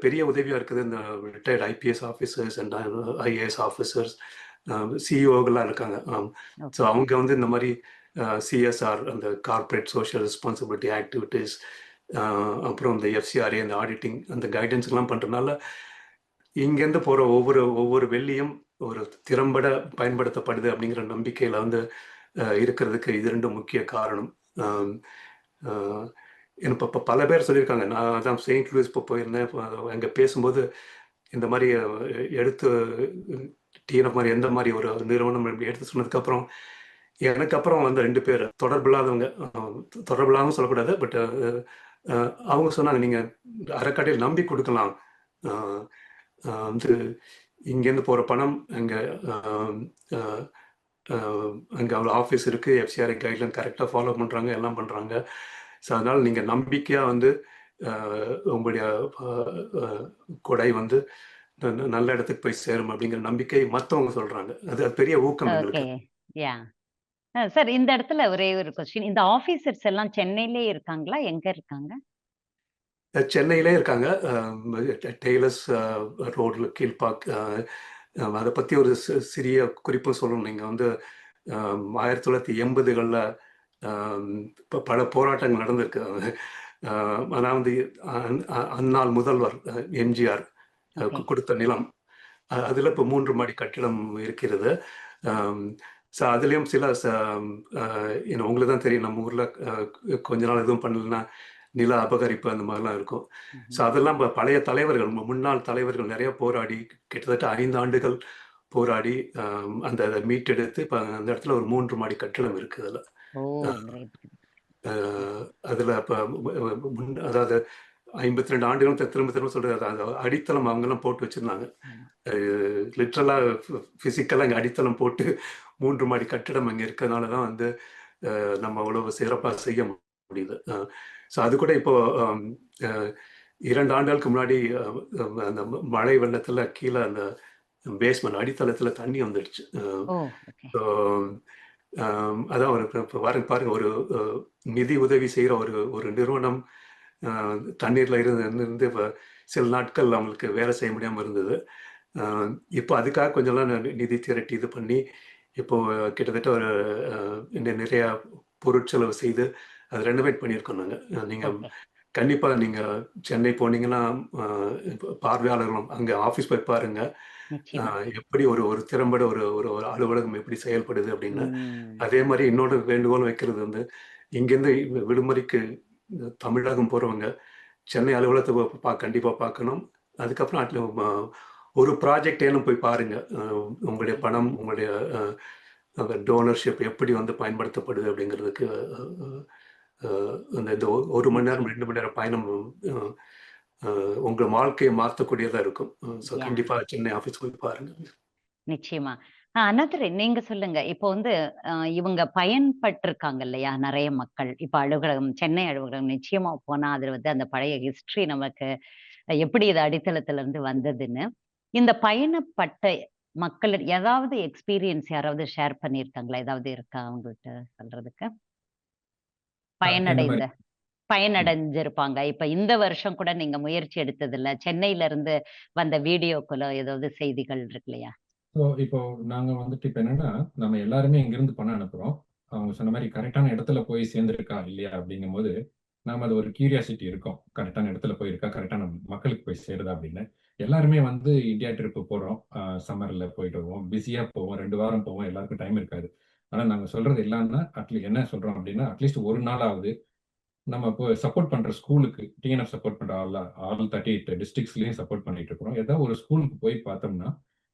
பெரிய உதவியாக இருக்குது இந்த retired IPS officers and IAS officers, சிஇஓகள்லாம் இருக்காங்க. ஸோ அவங்க வந்து இந்த மாதிரி CSR அந்த கார்ப்பரேட் சோஷியல் ரெஸ்பான்சிபிலிட்டி ஆக்டிவிட்டீஸ், அப்புறம் இந்த FCRA அந்த ஆடிட்டிங் அந்த கைடன்ஸ்லாம் பண்ணுறதுனால இங்கேருந்து போகிற ஒவ்வொரு வெள்ளியும் ஒரு திறம்பட பயன்படுத்தப்படுது அப்படிங்கிற நம்பிக்கையில் வந்து இருக்கிறதுக்கு இது 2 முக்கிய காரணம். எனக்கு இப்போ பல பேர் சொல்லியிருக்காங்க. நான் அதான் செயின்ட் லூயிஸ் இப்போ போயிருந்தேன். அங்கே பேசும்போது இந்த மாதிரி எடுத்து TNF மாதிரி எந்த மாதிரி ஒரு நிறுவனம் எடுத்து சொன்னதுக்கப்புறம் எனக்கு அப்புறம் வந்து 2 பேர் தொடர்பில்லாதவங்க சொல்லக்கூடாது, பட் அவங்க சொன்னாங்க நீங்கள் அறக்கட்டையில் நம்பி கொடுக்கலாம், வந்து இங்கேருந்து போகிற பணம் அங்கே அவ்வளோ ஆஃபீஸ் இருக்குது, FCRA கைட்லைன் கரெக்டாக ஃபாலோ பண்ணுறாங்க, எல்லாம் பண்ணுறாங்க. ஸோ அதனால் நீங்கள் நம்பிக்கையாக வந்து உங்களுடைய கொடை வந்து நல்ல இடத்துக்கு போய் சேரும் அப்படிங்கிற நம்பிக்கை மற்றவங்க சொல்கிறாங்க. அது பெரிய ஊக்கம் எங்களுக்கு. சார், இந்த இடத்துல ஒரே ஒரு கொஸ்டின். இந்த ஆஃபீஸர்ஸ் எல்லாம் சென்னையிலே இருக்காங்களா, எங்க இருக்காங்க? சென்னையிலே இருக்காங்க, டெய்லர்ஸ் ரோட்ல கீழ்பாக். அதை பற்றி ஒரு சிறிய குறிப்பும் சொல்லணும். நீங்கள் வந்து 1980களில் பல போராட்டங்கள் நடந்திருக்கு. ஆனால் வந்து அந்நாள் முதல்வர் MGR கொடுத்த நிலம், அதில் இப்போ 3 மாடி கட்டிடம் இருக்கிறது. ஸோ அதுலேயும் சில உங்களுக்கு தான் தெரியும், நம்ம ஊரில் கொஞ்ச நாள் எதுவும் பண்ணலன்னா நில அபகரிப்பு அந்த மாதிரிலாம் இருக்கும். ஸோ அதெல்லாம் பழைய தலைவர்கள், முன்னாள் தலைவர்கள் நிறைய போராடி கிட்டத்தட்ட 5 ஆண்டுகள் போராடி அந்த மீட்டெடுத்து இப்போ அந்த இடத்துல ஒரு 3 மாடி கட்டிடம் இருக்குது. அதில் இப்போ அதாவது 52 ஆண்டுகளும் திரும்ப சொல்கிறது, அந்த அடித்தளம் அவங்கெல்லாம் போட்டு வச்சுருந்தாங்க. லிட்ரலாக ஃபிசிக்கலாக இங்கே அடித்தளம் போட்டு 3 மாடி கட்டிடம் அங்கே இருக்கிறதுனால தான் வந்து நம்ம அவ்வளோ சிறப்பாக செய்ய முடியுது. ஸோ அது கூட இப்போ 2 ஆண்டுகளுக்கு முன்னாடி அந்த மழை வெள்ளத்தில் கீழே அந்த பேஸ்மெண்ட் அடித்தளத்தில் தண்ணி வந்துடுச்சு. ஸோ அதான் இப்போ பாருங்க, ஒரு நிதி உதவி செய்கிற ஒரு நிறுவனம் தண்ணீரில் இருந்து இப்போ சில நாட்கள் அவங்களுக்கு வேலை செய்ய முடியாமல் இருந்தது. இப்போ அதுக்காக கொஞ்சம்லாம் நிதி திரட்டி இது பண்ணி இப்போ கிட்டத்தட்ட ஒரு நிறையா பொருட்செலவு செய்து அது ரெனோவேட் பண்ணியிருக்கோம் நாங்கள். நீங்கள் கண்டிப்பாக நீங்கள் சென்னை போனீங்கன்னா பார்வையாளர்களும் அங்கே ஆஃபீஸ் போய் பாருங்க, எப்படி ஒரு திறம்பட ஒரு அலுவலகம் எப்படி செயல்படுது அப்படின்னு. அதே மாதிரி இன்னொரு வேண்டுகோள் வைக்கிறது வந்து இங்கேருந்து விடுமுறைக்கு தமிழகம் போகிறவங்க சென்னை அலுவலகத்தை கண்டிப்பாக பார்க்கணும். அதுக்கப்புறம் ஒரு ப்ராஜெக்ட் ஏனும் போய் பாருங்க, உங்களுடைய பணம், உங்களுடைய டோனர்ஷிப் எப்படி வந்து பயன்படுத்தப்படுது அப்படிங்கிறதுக்கு. இந்த 1 மணி நேரம் 2 மணி நேரம் பயணம் உங்கள் வாழ்க்கையை மாற்றக்கூடியதாக இருக்கும். ஸோ கண்டிப்பாக சென்னை ஆஃபீஸ் போய் பாருங்க. நிச்சயமா. அனதர் நீங்க சொல்லுங்க. இப்போ வந்து இவங்க பயன்பட்டிருக்காங்க இல்லையா நிறைய மக்கள். இப்ப அலுவலகம், சென்னை அலுவலகம் நிச்சயமா போனா அது வந்து அந்த பழைய ஹிஸ்டரி நமக்கு எப்படி இது அடித்தளத்துல இருந்து வந்ததுன்னு. இந்த பயணப்பட்ட மக்கள் ஏதாவது எக்ஸ்பீரியன்ஸ் யாராவது ஷேர் பண்ணியிருக்காங்களா? ஏதாவது இருக்கா அவங்கள்ட்ட சொல்றதுக்கு? பயனடைஞ்சிருப்பாங்க. இப்ப இந்த வருஷம் கூட நீங்க முயற்சி எடுத்ததில்ல, சென்னையில இருந்து வந்த வீடியோக்குள்ள ஏதாவது செய்திகள் இருக்கு இல்லையா? இப்போ நாங்க வந்துட்டு இப்ப என்னன்னா, நம்ம எல்லாருமே இங்கிருந்து பணம் அனுப்புறோம். அவங்க சொன்ன மாதிரி கரெக்டான இடத்துல போய் சேர்ந்திருக்கா இல்லையா அப்படிங்கும்போது நாம அது ஒரு கியூரியாசிட்டி இருக்கும். கரெக்டான இடத்துல போயிருக்கா, கரெக்டான மக்களுக்கு போய் சேருதா அப்படின்னு. எல்லாருமே வந்து இந்தியா ட்ரிப்பு போறோம். சம்மர்ல போயிட்டு வருவோம். பிஸியா போவோம். 2 வாரம் போவோம். எல்லாருக்கும் டைம் இருக்காது. ஆனா நாங்க சொல்றது எல்லாம்னா என்ன சொல்றோம் அப்படின்னா, அட்லீஸ்ட் ஒரு நாளாவது நம்ம இப்போ சப்போர்ட் பண்ற ஸ்கூலுக்கு டிஎன்எஃப் சப்போர்ட் பண்ற ஆல் 38 டிஸ்ட்ரிக்ட்ஸ்லயும் சப்போர்ட் பண்ணிட்டு இருக்கிறோம். ஏதாவது ஒரு ஸ்கூலுக்கு போய் பார்த்தோம்னா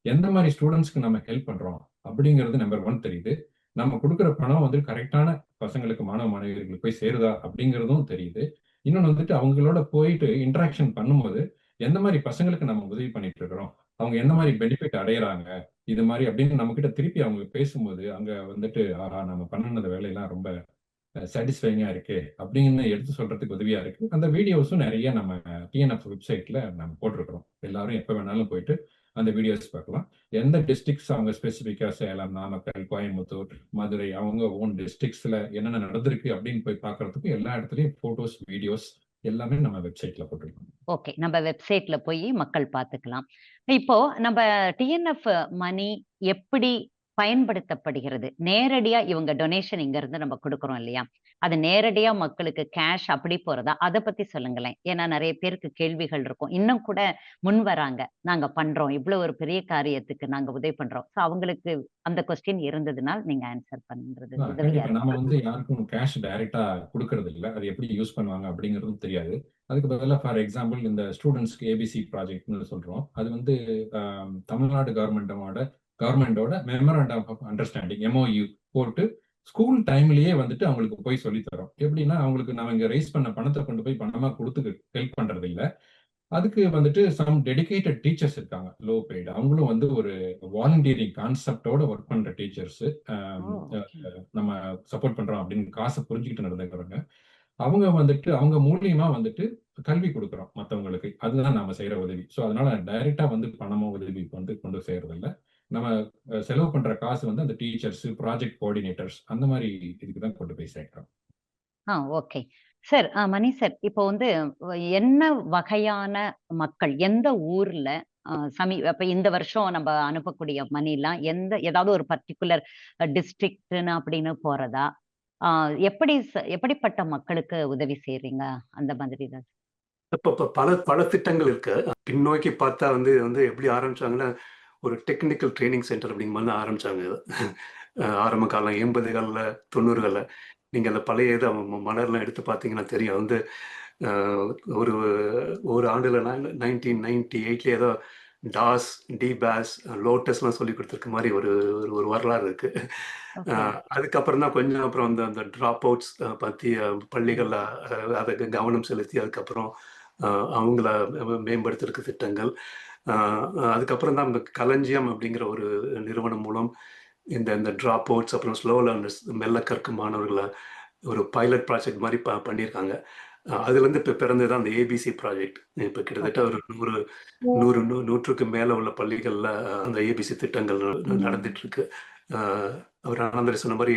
எந்த மாதிரி ஸ்டூடெண்ட்ஸ்க்கு நம்ம ஹெல்ப் பண்றோம் அப்படிங்கிறது நம்பர் 1 தெரியுது. நம்ம கொடுக்குற பணம் வந்து கரெக்டான பசங்களுக்கு, மாணவ மாணவியர்களுக்கு போய் சேருதா அப்படிங்கிறதும் தெரியுது. இன்னொன்னு வந்துட்டு அவங்களோட போயிட்டு இன்டராக்ஷன் பண்ணும்போது எந்த மாதிரி பசங்களுக்கு நம்ம உதவி பண்ணிட்டு இருக்கிறோம், அவங்க எந்த மாதிரி பெனிஃபிட் அடையறாங்க, இது மாதிரி அப்படின்னு நம்ம கிட்ட திருப்பி அவங்க பேசும்போது அங்க வந்துட்டு ஆஹா நம்ம பண்ணினத வேலையெல்லாம் ரொம்ப சாட்டிஸ்ஃபைங்கா இருக்கு அப்படின்னு எடுத்து சொல்றதுக்கு உதவியா இருக்கு. அந்த வீடியோஸும் நிறைய நம்ம டிஎன்எஃப் வெப்சைட்ல நம்ம போட்டிருக்கிறோம். எல்லாரும் எப்ப வேணாலும் போயிட்டு அந்த வீடியோஸ் பார்க்கலாம். எந்த டிஸ்ட்ரிக்ட்ஸ் அவங்க ஸ்பெசிஃபிக்கா சேலம், நாமக்கல், கோயம்புத்தூர், மதுரை அவங்க ஓன் டிஸ்ட்ரிக்ட்ஸ்ல என்னென்ன நடந்திருக்கு அப்படின்னு போய் பார்க்கறதுக்கு எல்லா இடத்துலயும் போட்டோஸ், வீடியோஸ் எல்லாமே நம்ம வெப்சைட்ல போட்டிருக்கோம். ஓகே. நம்ம வெப்சைட்ல போய் மக்கள் பார்த்துக்கலாம். இப்போ நம்ம டிஎன்எஃப் மணி எப்படி பயன்படுத்தப்படுகிறது? நேரடியா இவங்க டொனேஷன் இங்க இருந்து நம்ம குடுக்குறோம் இல்லையா? அது நேரடியா மக்களுக்கு கேஷ் அப்படி போறதா? அத பத்தி சொல்லுங்களேன். ஏன்னா நெறைய பேருக்கு கேள்விகள் இருக்கும். இன்னும் கூட முன் வராங்க. நாங்க பண்றோம். இவ்வளவு ஒரு பெரிய காரியத்துக்கு நாங்க உதவி பண்றோம். சோ அவங்களுக்கு அந்த கொஸ்டின் இருந்ததுனால் நீங்க ஆன்சர் பண்றது உதவியா கண்டிப்பா. இருக்கும். நாம வந்து யாருக்கும் கேஷ் டைரக்டா குடுக்கறது இல்ல. அது எப்படி யூஸ் பண்ணுவாங்க அப்படிங்கிறதும் தெரியாது. அதுக்கு பதிலா ஃபார் எக்ஸாம்பிள் இந்த ஸ்டூடண்ட்ஸ்க்கு ஏபிசி ப்ராஜெக்ட்னு சொல்றோம். அது வந்து தமிழ்நாடு கவர்மெண்டோட மெமரண்டம் ஆஃப் அண்டர்ஸ்டாண்டிங் எம்ஓயு போட்டு ஸ்கூல் டைம்லயே வந்துட்டு அவங்களுக்கு போய் சொல்லித் தரோம். எப்படின்னா அவங்களுக்கு நாம இங்க ரைஸ் பண்ண பணத்தை கொண்டு போய் பணமா கொடுத்து ஹெல்ப் பண்றது இல்ல. அதுக்கு வந்துட்டு சம் டெடிகேட்டட் டீச்சர்ஸ் இருக்காங்க, லோ பெய்டு. அவங்களும் வந்து ஒரு வாலண்டியரிங் கான்செப்டோட ஒர்க் பண்ற டீச்சர்ஸ். ஓ! ஓகே. நம்ம சப்போர்ட் பண்றோம் அப்படின்னு காசை புரிஞ்சுக்கிட்டு நடந்துக்கிறவங்க. அவங்க வந்துட்டு அவங்க மூலியமா வந்துட்டு கல்வி கொடுக்குறோம் மற்றவங்களுக்கு. அதுதான் நாம செய்யற உதவி. ஸோ அதனால டைரக்டா வந்து பணமோ உதவி வந்து கொண்டு செய்யறது இல்ல. நம்ம செலவு பண்ற காசு வந்து அந்த டீச்சர்ஸ், ப்ராஜெக்ட் கோஆர்டினேட்டர்ஸ் அந்த மாதிரி இதுக்கு தான் கொண்டு போய் சேர்க்கிறோம். ஓகே. சார், மணி சார், இப்போ வந்து என்ன வகையான மக்கள், எந்த ஊர்ல அப்ப இந்த வருஷம் நம்ம அனுப்பக்கூடிய மணிலாம் ஏதாவது ஒரு பர்ட்டிகுலர் டிஸ்ட்ரிக்ட்ன்னு அப்படின்னு போறதா? அ எப்படிப்பட்ட மக்களுக்கு உதவி செய்றீங்க? அந்த மாதிரி தான். இப்ப பல பல திட்டங்கள் இருக்கு. பின்னோக்கி பார்த்தா வந்து வந்து எப்படி ஆரம்பிச்சாங்கன்னா, ஒரு டெக்னிக்கல் ட்ரெய்னிங் சென்டர் அப்படிங்கிற மாரி தான் ஆரம்பிச்சாங்க. ஆரம்ப காலம் 80கள்ல, 90கள்ல. நீங்க அந்த பழைய இத மலர்லாம் எடுத்து பார்த்தீங்கன்னா தெரியும். வந்து அ ஒரு ஒரு ஆண்டுல 1998 ஏதோ டாஸ், டிபாஸ், லோட்டஸ்லாம் சொல்லிக் குடுத்துருக்க மாரி ஒரு ஒரு ஒரு வரலாறு இருக்கு. அ ஓகே. அதுக்கப்புறம் தான் கொஞ்சம் அப்புறம் அந்த அந்த ட்ராப் அவுட்ஸ் பத்தி பள்ளிகள்ல அதுக்கு கவனம் செலுத்தி, அதுக்கப்புறம் அ அவங்கள மேம்படுத்துறதுக்கு திட்டங்கள். அ அதுக்கப்புறம் தான் இந்த களஞ்சியம் அப்படிங்கிற ஒரு நிறுவனம் மூலம் இந்த இந்த ட்ராப் அவுட்ஸ் அப்புறம் ஸ்லோ லேர்னர்ஸ் மெல்ல கற்கும் மாணவர்கள ஒரு பைலட் ப்ராஜெக்ட் மாரி பண்ணியிருக்காங்க. அதுலேருந்து இப்ப பிறந்தது தான் அந்த ஏபிசி ப்ராஜெக்ட். இப்ப கிட்டத்தட்ட ஓகே. ஒரு 100க்கு மேல உள்ள பள்ளிகள்ல அந்த ஏபிசி திட்டங்கள் நடந்துட்டு இருக்கு. அ அவர் ஆனந்தர் சொன்ன மாரி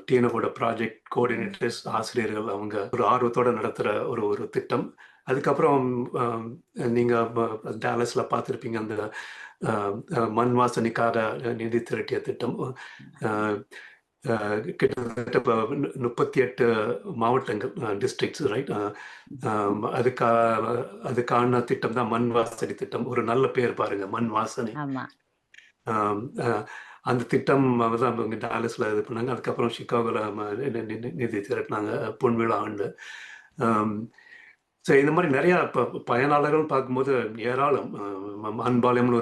டிஎன்எஃப்போட ப்ராஜெக்ட் கோஆர்டினேட்டர்ஸ், ஆசிரியர்கள் அவங்க ஒரு ஆர்வத்தோட நடத்துற ஒரு ஒரு திட்டம். அதுக்கப்புறம் அ நீங்க டாலஸ்ல பார்த்திருப்பீங்க. அந்த அ அ மண் வாசனைக்காக நிதி திரட்டிய திட்டம். அ அ கிட்டத்தட்ட இப்ப 38 மாவட்டங்கள் டிஸ்ட்ரிக்ட்ஸ் ரைட். அதுக்கா அதுக்கான திட்டம் தான் மண் வாசனை திட்டம். ஒரு நல்ல பேர் பாருங்க, மண் வாசனை. ஆமா. ஆம், அந்த திட்டம் தான் அவங்க டாலஸ்ல இது பண்ணாங்க. அதுக்கப்புறம் சிகாகோல நிதி திரட்டினாங்க பொன்விழா ஆண்டு. ஸோ இந்த மாதிரி நிறையா பயனாளர்கள் பார்க்கும்போது ஏராளம். அன்பாலயம்னு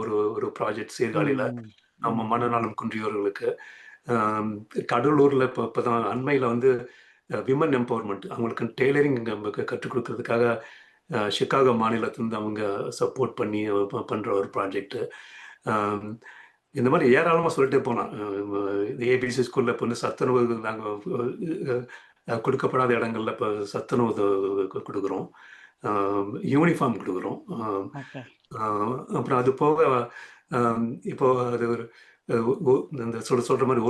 ஒரு ஒரு ப்ராஜெக்ட் சீர்காழியில் ம். நம்ம ம். மனநலம் குன்றியவர்களுக்கு. கடலூரில் இப்போ தான் அண்மையில் வந்து விமன் எம்பவர்மெண்ட் அவங்களுக்கு டெய்லரிங் கற்றுக் கொடுக்கறதுக்காக சிகாகோ மாநிலத்திலிருந்து அவங்க சப்போர்ட் பண்ணி பண்ணுற ஒரு ப்ராஜெக்ட். இந்த மாதிரி ஏராளமாக சொல்லிட்டே போகலாம். ஏபிசி ஸ்கூலில் இப்போ வந்து சத்துணவு நாங்கள் கொடுக்கப்படாத இடங்கள்ல இப்போ சத்துணவு கொடுக்குறோம். யூனிஃபார்ம் கொடுக்குறோம். ஓகே. அப்புறம் அது போக இப்போ அது ஒரு இந்த சொல்ற மாதிரி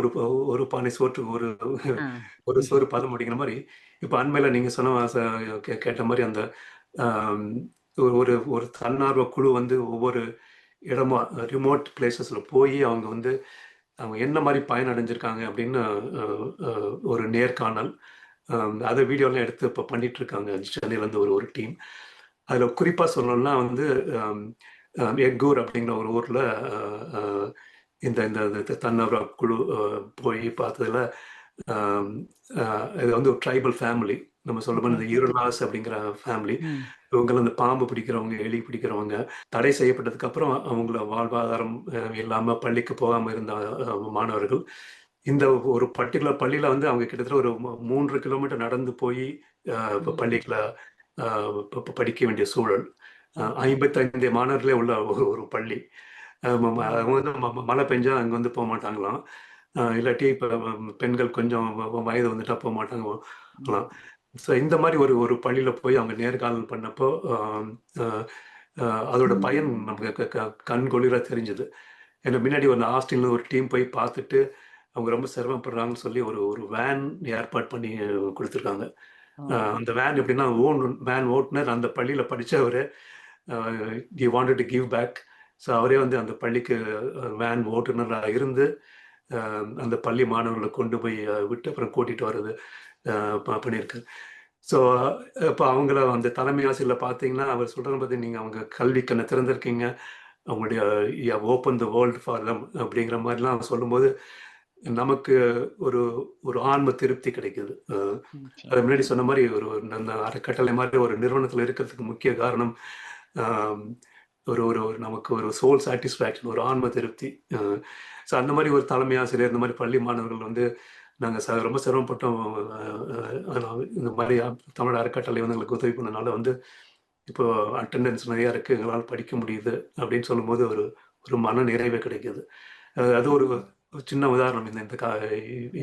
ஒரு பானை சோற்றுக்கு ஒரு ஆ. ஒரு சோறு பதம் அப்படிங்கிற மாதிரி இப்போ அண்மையில் நீங்கள் சொன்ன கேட்ட மாதிரி அந்த ஒரு ஒரு தன்னார்வ குழு வந்து ஒவ்வொரு இடமா ரிமோட் பிளேசஸ்ல போய் அவங்க வந்து அவங்க என்ன மாதிரி பயனடைஞ்சிருக்காங்க அப்படின்னு ஒரு நேர்காணல் அதை வீடியோலாம் எடுத்து இப்போ பண்ணிட்டு இருக்காங்க சென்னையிலேருந்து ஒரு டீம். அதில் குறிப்பாக சொல்லணும்னா வந்து எக்கூர் அப்படிங்கிற ஒரு ஊரில் இந்த இந்த தன்னார்வ குழு போய் பார்த்ததுல இது வந்து ஒரு ட்ரைபல் ஃபேமிலி. நம்ம சொல்ல போது இந்த ஈரோலாஸ் அப்படிங்கிற ஃபேமிலி. இவங்க இந்த பாம்பு பிடிக்கிறவங்க, எலி பிடிக்கிறவங்க, தடை செய்யப்பட்டதுக்கு அப்புறம் அவங்கள வாழ்வாதாரம் இல்லாம பள்ளிக்கு போகாம இருந்த மாணவர்கள் இந்த ஒரு பர்டிகுலர் பள்ளியில வந்து அவங்க கிட்டத்தட்ட ஒரு 3 கிலோமீட்டர் நடந்து போய் பள்ளிக்குள்ள படிக்க வேண்டிய சூழல். 55 மாணவர்களே உள்ள ஒரு பள்ளி. அவங்க வந்து மழை பெஞ்சா அங்க வந்து போக மாட்டாங்களாம். இல்லாட்டி இப்போ பெண்கள் கொஞ்சம் வயது வந்துட்டா போக மாட்டாங்களாம். ஸோ இந்த மாதிரி ஒரு பள்ளியில் போய் அவங்க நேர்காணல் பண்ணப்போ அதோட பயன் நமக்கு கண் குளிர தெரிஞ்சுது. ஏன்னா முன்னாடி ஒரு ஆஸ்டின்ல ஒரு டீம் போய் பார்த்துட்டு அவங்க ரொம்ப சிரமப்படுறாங்கன்னு சொல்லி ஒரு வேன் ஏற்பாடு பண்ணி கொடுத்துருக்காங்க. அந்த வேன் எப்படின்னா வேன் ஓட்டுனர் அந்த பள்ளியில் படித்தவர் you wanted to give back. So அவரே வந்து அந்த பள்ளிக்கு வேன் ஓட்டுநராக இருந்து அந்த பள்ளி மாணவர்களை கொண்டு போய் விட்டு அப்புறம் கூட்டிகிட்டு வர்றது பண்ணியிருக்காரு. ஸோ இப்போ அவங்கள அந்த தலைமை ஆசிரியர் பார்த்தீங்கன்னா அவர் சொல்கிற பற்றி நீங்கள் அவங்க கல்விக்கண்ணை திறந்திருக்கீங்க, அவங்களுடைய open the world for them அப்படிங்கிற மாதிரிலாம் அவங்க சொல்லும்போது நமக்கு ஒரு ஆன்ம திருப்தி கிடைக்குது. அது முன்னாடி சொன்ன மாதிரி ஒரு அறக்கட்டளை மாதிரி ஒரு நிறுவனத்தில் இருக்கிறதுக்கு முக்கிய காரணம் ஒரு நமக்கு ஒரு சோல் சாட்டிஸ்ஃபேக்ஷன், ஒரு ஆன்ம திருப்தி. ஸோ அந்த மாதிரி ஒரு தலைமை ஆசிரியர், இந்த மாதிரி பள்ளி மாணவர்கள் வந்து நாங்கள் ரொம்ப சிரமப்பட்டோம். இந்த மாதிரி தமிழ் அறக்கட்டளை வந்து எங்களுக்கு உதவி பண்ணனால வந்து இப்போ அட்டெண்டன்ஸ் நிறையா இருக்குது, எங்களால் படிக்க முடியுது அப்படின்னு சொல்லும்போது ஒரு மன நிறைவே கிடைக்குது. அது ஒரு சின்ன உதாரணம்.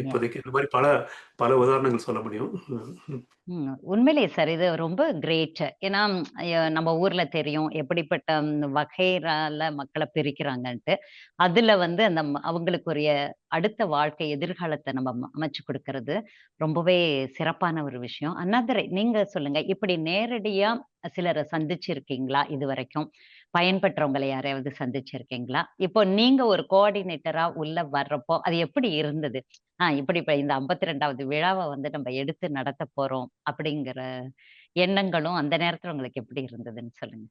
இப்போதைக்கு இந்த மாதிரி பல உதாரணங்கள் சொல்ல முடியும். உண்மையிலேயே சார் இது ரொம்ப கிரேட். ஏன்னா நம்ம ஊர்ல தெரியும் எப்படிப்பட்ட வகைரால மக்களை பிரிக்கிறாங்கன்ட்டு. அதுல வந்து அந்த அவங்களுக்குரிய அடுத்த வாழ்க்கை எதிர்காலத்தை நம்ம அமைச்சு கொடுக்கறது ரொம்பவே சிறப்பான ஒரு விஷயம். அண்ணாதுரை, நீங்க சொல்லுங்க, இப்படி நேரடியா சிலரை சந்திச்சிருக்கீங்களா? இது வரைக்கும் பயன்பெற்றவங்களை யாரையாவது சந்திச்சிருக்கீங்களா? இப்போ நீங்க ஒரு கோஆர்டினேட்டரா உள்ள வர்றப்போ அது எப்படி இருந்தது? இப்படி இப்ப இந்த 52வது விழாவை வந்து நம்ம எடுத்து நடத்த போறோம் அப்படிங்கிற எண்ணங்களும் அந்த நேரத்துல உங்களுக்கு எப்படி இருந்ததுன்னு சொல்லுங்க.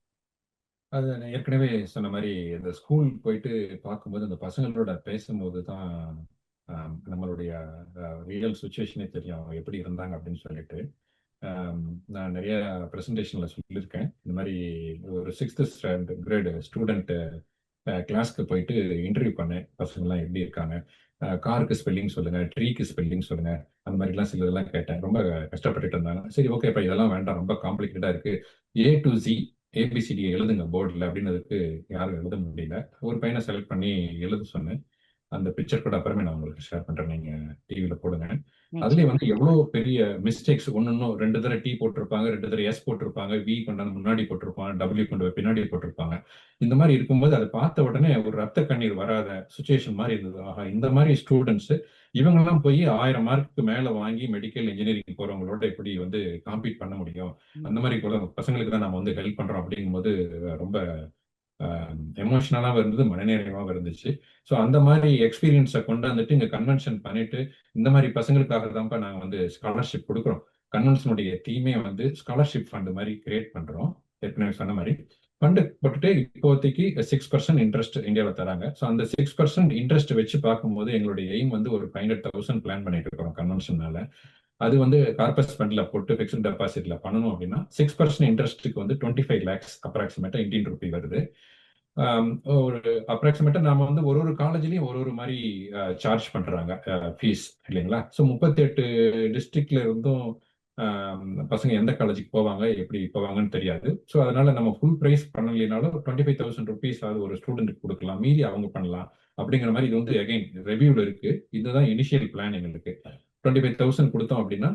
அது நான் ஏற்கனவே சொன்ன மாதிரி இந்த ஸ்கூல் போயிட்டு பார்க்கும்போது அந்த பசங்களோட பேசும்போது தான் நம்மளுடைய ரியல் சுச்சுவேஷனே தெரியும் அவங்க எப்படி இருந்தாங்க அப்படின்னு சொல்லிட்டு. நான் நிறைய ப்ரெசன்டேஷன்ல சொல்லியிருக்கேன். இந்த மாதிரி ஒரு 6th கிரேடு ஸ்டூடெண்ட் கிளாஸ்க்கு போயிட்டு இன்டர்வியூ பண்ணேன். பசங்கள்லாம் எப்படி இருக்காங்க, காருக்கு ஸ்பெல்லிங் சொல்லுங்க, ட்ரீக்கு ஸ்பெல்லிங் சொல்லுங்க, அந்த மாதிரிலாம் சிலதெல்லாம் கேட்டேன். ரொம்ப கஷ்டப்பட்டுட்டு இருந்தாங்க. சரி, ஓகே, இப்போ இதெல்லாம் வேண்டாம், ரொம்ப காம்ப்ளிகேட்டா இருக்கு, A to Z ABCD எழுதுங்க போர்டில் அப்படின்னதுக்கு யாரும் எழுத முடியல. ஒரு பையனை செலக்ட் பண்ணி எழுத சொன்னேன். அந்த பிக்சர் கூட அப்புறமே நான் உங்களுக்கு ஷேர் பண்றேன், நீங்க டிவியில போடுங்க. அதுலயும் வந்து எவ்வளவு பெரிய மிஸ்டேக்ஸ், ஒன்னும் 2 தடவை T போட்டிருப்பாங்க, 2 தடவை S போட்டிருப்பாங்க, V கொண்டாந்து முன்னாடி போட்டிருப்பாங்க, W கொண்டு போய் பின்னாடி போட்டிருப்பாங்க. இந்த மாதிரி இருக்கும்போது அதை பார்த்த உடனே ஒரு ரத்த கண்ணீர் வராத சுச்சுவேஷன் மாதிரி இருந்தது. ஆஹா, இந்த மாதிரி ஸ்டூடெண்ட்ஸ் இவங்கெல்லாம் போய் 1000 மார்க்கு மேல வாங்கி மெடிக்கல் இன்ஜினியரிங் போறவங்களோட எப்படி வந்து காம்பீட் பண்ண முடியும்? அந்த மாதிரி கூட பசங்களுக்கு தான் நம்ம வந்து ஹெல்ப் பண்றோம் அப்படிங்கும்போது ரொம்ப எமோஷனலாகவும் இருந்தது, மனநிறைவாகவும் இருந்துச்சு. ஸோ அந்த மாதிரி எக்ஸ்பீரியன்ஸை கொண்டாந்துட்டு இங்கே கன்வென்ஷன் பண்ணிட்டு இந்த மாதிரி பசங்களுக்காக தான்ப்பா நாங்கள் வந்து ஸ்காலர்ஷிப் கொடுக்குறோம். கன்வென்ஷனுடைய டீமே வந்து ஸ்காலர்ஷிப் ஃபண்ட் மாதிரி கிரியேட் பண்ணுறோம். ஏற்கனவே சொன்ன மாதிரி ஃபண்டு போட்டுட்டு இப்போதைக்கு 6% இன்ட்ரெஸ்ட் இந்தியாவில் தராங்க. ஸோ அந்த 6% இன்ட்ரெஸ்ட் வச்சு பார்க்கும்போது எங்களுடைய எய்ம் வந்து ஒரு 500,000 பிளான் பண்ணிட்டு இருக்கோம் கன்வென்ஷனால. அது வந்து கார்பஸ் ஃபண்ட்ல போட்டு ஃபிக்ஸ்ட் டெபாசிட்ல பண்ணணும் அப்படின்னா 6% இன்ட்ரெஸ்ட்டுக்கு வந்து 25 lakhs அப்ராக்சிமேட்டா இந்தியன் ரூபி வருது. ஒரு அப்ராக்சிமேட்டா நாம வந்து ஒரு காலேஜ்லயும் ஒரு மாதிரி சார்ஜ் பண்றாங்க ஃபீஸ் இல்லைங்களா? ஸோ 38 டிஸ்ட்ரிக்ட்ல இருந்தும் பசங்க எந்த காலேஜுக்கு போவாங்க, எப்படி போவாங்கன்னு தெரியாது. ஸோ அதனால நம்ம ஃபுல் ப்ரைஸ் பண்ணலைனாலும் 25,000 rupees அது ஒரு ஸ்டூடெண்ட்டுக்கு கொடுக்கலாம், மீதி அவங்க பண்ணலாம் அப்படிங்கிற மாதிரி. இது வந்து அகைன் ரெவியூல இருக்கு. இதுதான் இனிஷியல் பிளான் எங்களுக்கு. 25,000 கொடுத்தோம் அப்படின்னா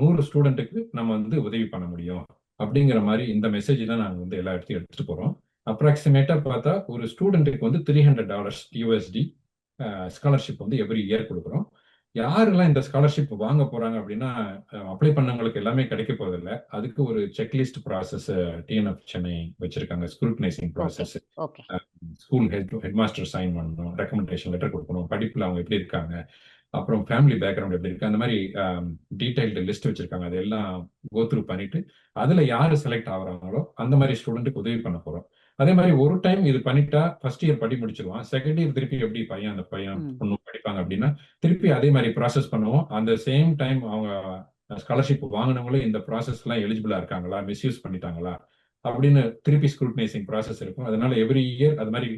100 ஸ்டூடெண்ட்டுக்கு நம்ம வந்து உதவி பண்ண முடியும் அப்படிங்கிற மாதிரி இந்த மெசேஜ் தான் நாங்கள் வந்து எல்லா இடத்தையும் எடுத்துட்டு போறோம். அப்ராக்சிமேட்டா பார்த்தா ஒரு ஸ்டூடெண்ட்டுக்கு வந்து $300 USD ஸ்காலர்ஷிப் வந்து எவ்ரி இயர் கொடுக்குறோம். யாரெல்லாம் இந்த ஸ்காலர்ஷிப் வாங்க போறாங்க அப்படின்னா, அப்ளை பண்ணவங்களுக்கு எல்லாமே கிடைக்க போறதில்ல. அதுக்கு ஒரு செக்லிஸ்ட் ப்ராசஸ் டிஎன்எஃப் சென்னை வச்சிருக்காங்க. Scrutinising okay process. Okay school head master sign பண்ணணும், ரெக்கமெண்டேஷன் லெட்டர் கொடுக்கணும், படிப்புல அவங்க எப்படி இருக்காங்க, அப்புறம் ஃபேமிலி பேக்ரவுண்ட் எப்படி இருக்கு, அந்த மாதிரி டீடைல்டு லிஸ்ட் வச்சிருக்காங்க. அதெல்லாம் கோ த்ரூ பண்ணிட்டு அதுல யாரு செலக்ட் ஆகுறாங்களோ அந்த மாதிரி ஸ்டூடெண்ட்டுக்கு உதவி பண்ண போறோம். அதே மாதிரி ஒரு டைம் இது பண்ணிட்டா ஃபர்ஸ்ட் இயர் படி முடிச்சிருவான். செகண்ட் இயர் திருப்பி எப்படி அந்த பையன் பொண்ணு படிப்பாங்க அப்படின்னா திருப்பி அதே மாதிரி ப்ராசஸ் பண்ணுவோம். அந்த சேம் டைம் அவங்க ஸ்காலர்ஷிப் வாங்கினவங்களும் இந்த ப்ராசஸ் எல்லாம் எலிஜிபிளா இருக்காங்களா, மிஸ்யூஸ் பண்ணிட்டாங்களா அப்படின்னு திருப்பி ஸ்க்ரூட்டனைசிங் ப்ராசஸ் இருக்கும். அதனால எவ்ரி இயர் அது மாதிரி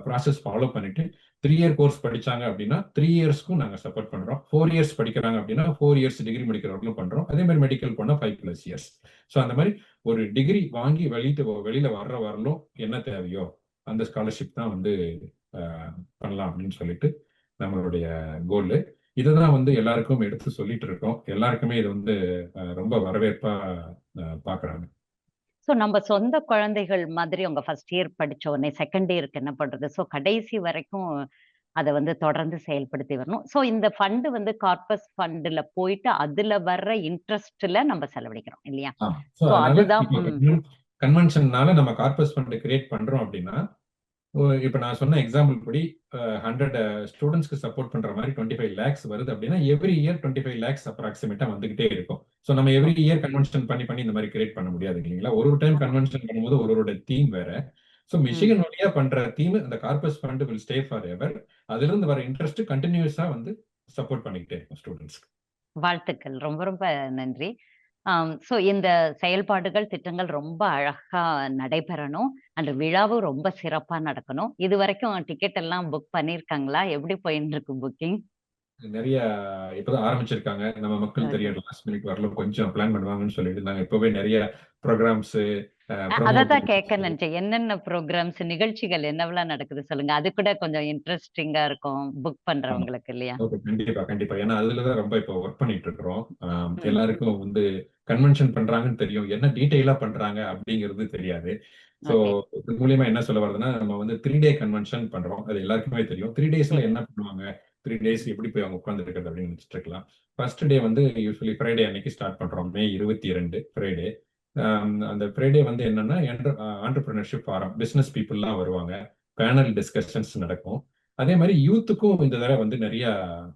ப்ராசஸ் ஃபாலோ பண்ணிட்டு 3 இயர் கோர்ஸ் படிச்சாங்க அப்படின்னா 3 இயர்ஸ்க்கும் நாங்கள் சப்போர்ட் பண்றோம். 4 இயர்ஸ் படிக்கிறாங்க அப்படின்னா 4 இயர்ஸ் டிகிரி முடிக்கிறவர்களும் பண்றோம். அதே மாதிரி மெடிக்கல் போனா 5+ இயர்ஸ். ஸோ அந்த மாதிரி ஒரு டிகிரி வாங்கி வெளியில வர்ற வரலும் என்ன தேவையோ அந்த ஸ்காலர்ஷிப் தான் வந்து பண்ணலாம் அப்படின்னு சொல்லிட்டு நம்மளுடைய கோல். இதைதான் வந்து எல்லாருக்கும் எடுத்து சொல்லிட்டு இருக்கோம். எல்லாருக்குமே இது வந்து ரொம்ப வரவேற்பா பாக்குறாங்க. ஸோ நம்ம சொந்த குழந்தைகள் மாதிரி அவங்க ஃபர்ஸ்ட் இயர் படிச்ச உடனே செகண்ட் இயருக்கு என்ன பண்றது? ஸோ கடைசி வரைக்கும் அதை வந்து தொடர்ந்து செயல்படுத்தி வரணும். ஸோ இந்த ஃபண்டு வந்து கார்பஸ் ஃபண்டுல போயிட்டு அதுல வர்ற இன்ட்ரெஸ்ட்ல நம்ம செலவழிக்கிறோம் இல்லையா? ஸோ அதுதான் கன்வென்ஷன்னால நம்ம கார்பஸ் ஃபண்ட் கிரியேட் பண்றோம் அப்படின்னா, இப்ப நான் சொன்ன எக்ஸாம்பிள் படி 100 ஸ்டூடெண்ட்ஸ்க்கு சப்போர்ட் பண்ற மாதிரி 25 lakhs வருது அப்படின்னா எவ்ரி இயர் 25 lakhs அப்ராக்சிமேட்டா வந்துகிட்டே இருக்கும். ஸோ நம்ம எவ்ரி இயர் கன்வென்ஷன் பண்ணி இந்த மாதிரி கிரியேட் பண்ண முடியாது இல்லைங்களா? ஒரு டைம் கன்வென்ஷன் பண்ணும்போது ஒரு தீம் வேற. ஸோ மிஷிகன் வழியா பண்ற தீம் அந்த corpus fund will stay for ever. அதுல இருந்து வர இன்ட்ரெஸ்ட் கண்டினியூஸா வந்து சப்போர்ட் பண்ணிக்கிட்டே இருக்கும் ஸ்டூடெண்ட்ஸ்க்கு. வாழ்த்துக்கள். ரொம்ப ரொம்ப நன்றி. ஸோ இந்த செயல்பாடுகள், திட்டங்கள் ரொம்ப அழகா நடைபெறணும். அந்த விழாவும் ரொம்ப சிறப்பா நடக்கணும். இது வரைக்கும் டிக்கெட் எல்லாம் புக் பண்ணியிருக்காங்களா? எப்படி போயிட்டு இருக்கு புக்கிங்? நிறைய இப்பதான் ஆரம்பிச்சிருக்காங்க. நம்ம மக்கள் தெரியும் லாஸ்ட் மினிட் வரல கொஞ்சம் பிளான் பண்ணுவாங்கன்னு சொல்லிட்டு இருந்தாங்க. இப்பவே நிறைய ப்ரோக்ராம்ஸ் அததான் கேட்க நினைச்சேன். என்னென்ன ப்ரோக்ராம்ஸ், நிகழ்ச்சிகள் என்னவெல்லாம் நடக்குது சொல்லுங்க. அது கூட கொஞ்சம் இன்ட்ரெஸ்டிங்கா இருக்கும் புக் பண்றவங்களுக்கு இல்லையா? கண்டிப்பா. ஏன்னா அதுலதான் ரொம்ப இப்போ ஒர்க் பண்ணிட்டு இருக்கிறோம். எல்லாருக்கும் வந்து கன்வென்ஷன் பண்றாங்கன்னு தெரியும். என்ன டீடைலா பண்றாங்க அப்படிங்கிறது தெரியாது. சோ இது மூலியமா என்ன சொல்ல வருதுன்னா, நம்ம வந்து 3 டே கன்வென்ஷன் பண்றோம். அது எல்லாருக்குமே தெரியும். 3 டேஸ்ல என்ன பண்ணுவாங்க, 3 டேஸ் எப்படி போய் அவங்க உட்கார்ந்து இருக்கிறது அப்படின்னு நினைச்சிட்டு இருக்கலாம். ஃபர்ஸ்ட் டே வந்து யூஸ்வலி ஃப்ரைடே அன்னைக்கு ஸ்டார்ட் பண்றோம். மே 22 ஃப்ரைடே. அந்த ஃப்ரைடே வந்து என்னன்னா ஆண்டர்பிரினர்ஷிப் ஃபாரம், பிசினஸ் பீப்புள்லாம் வருவாங்க, பேனல் டிஸ்கஷன்ஸ் நடக்கும். அதே மாதிரி யூத்துக்கும் இந்த தடவை வந்து நிறைய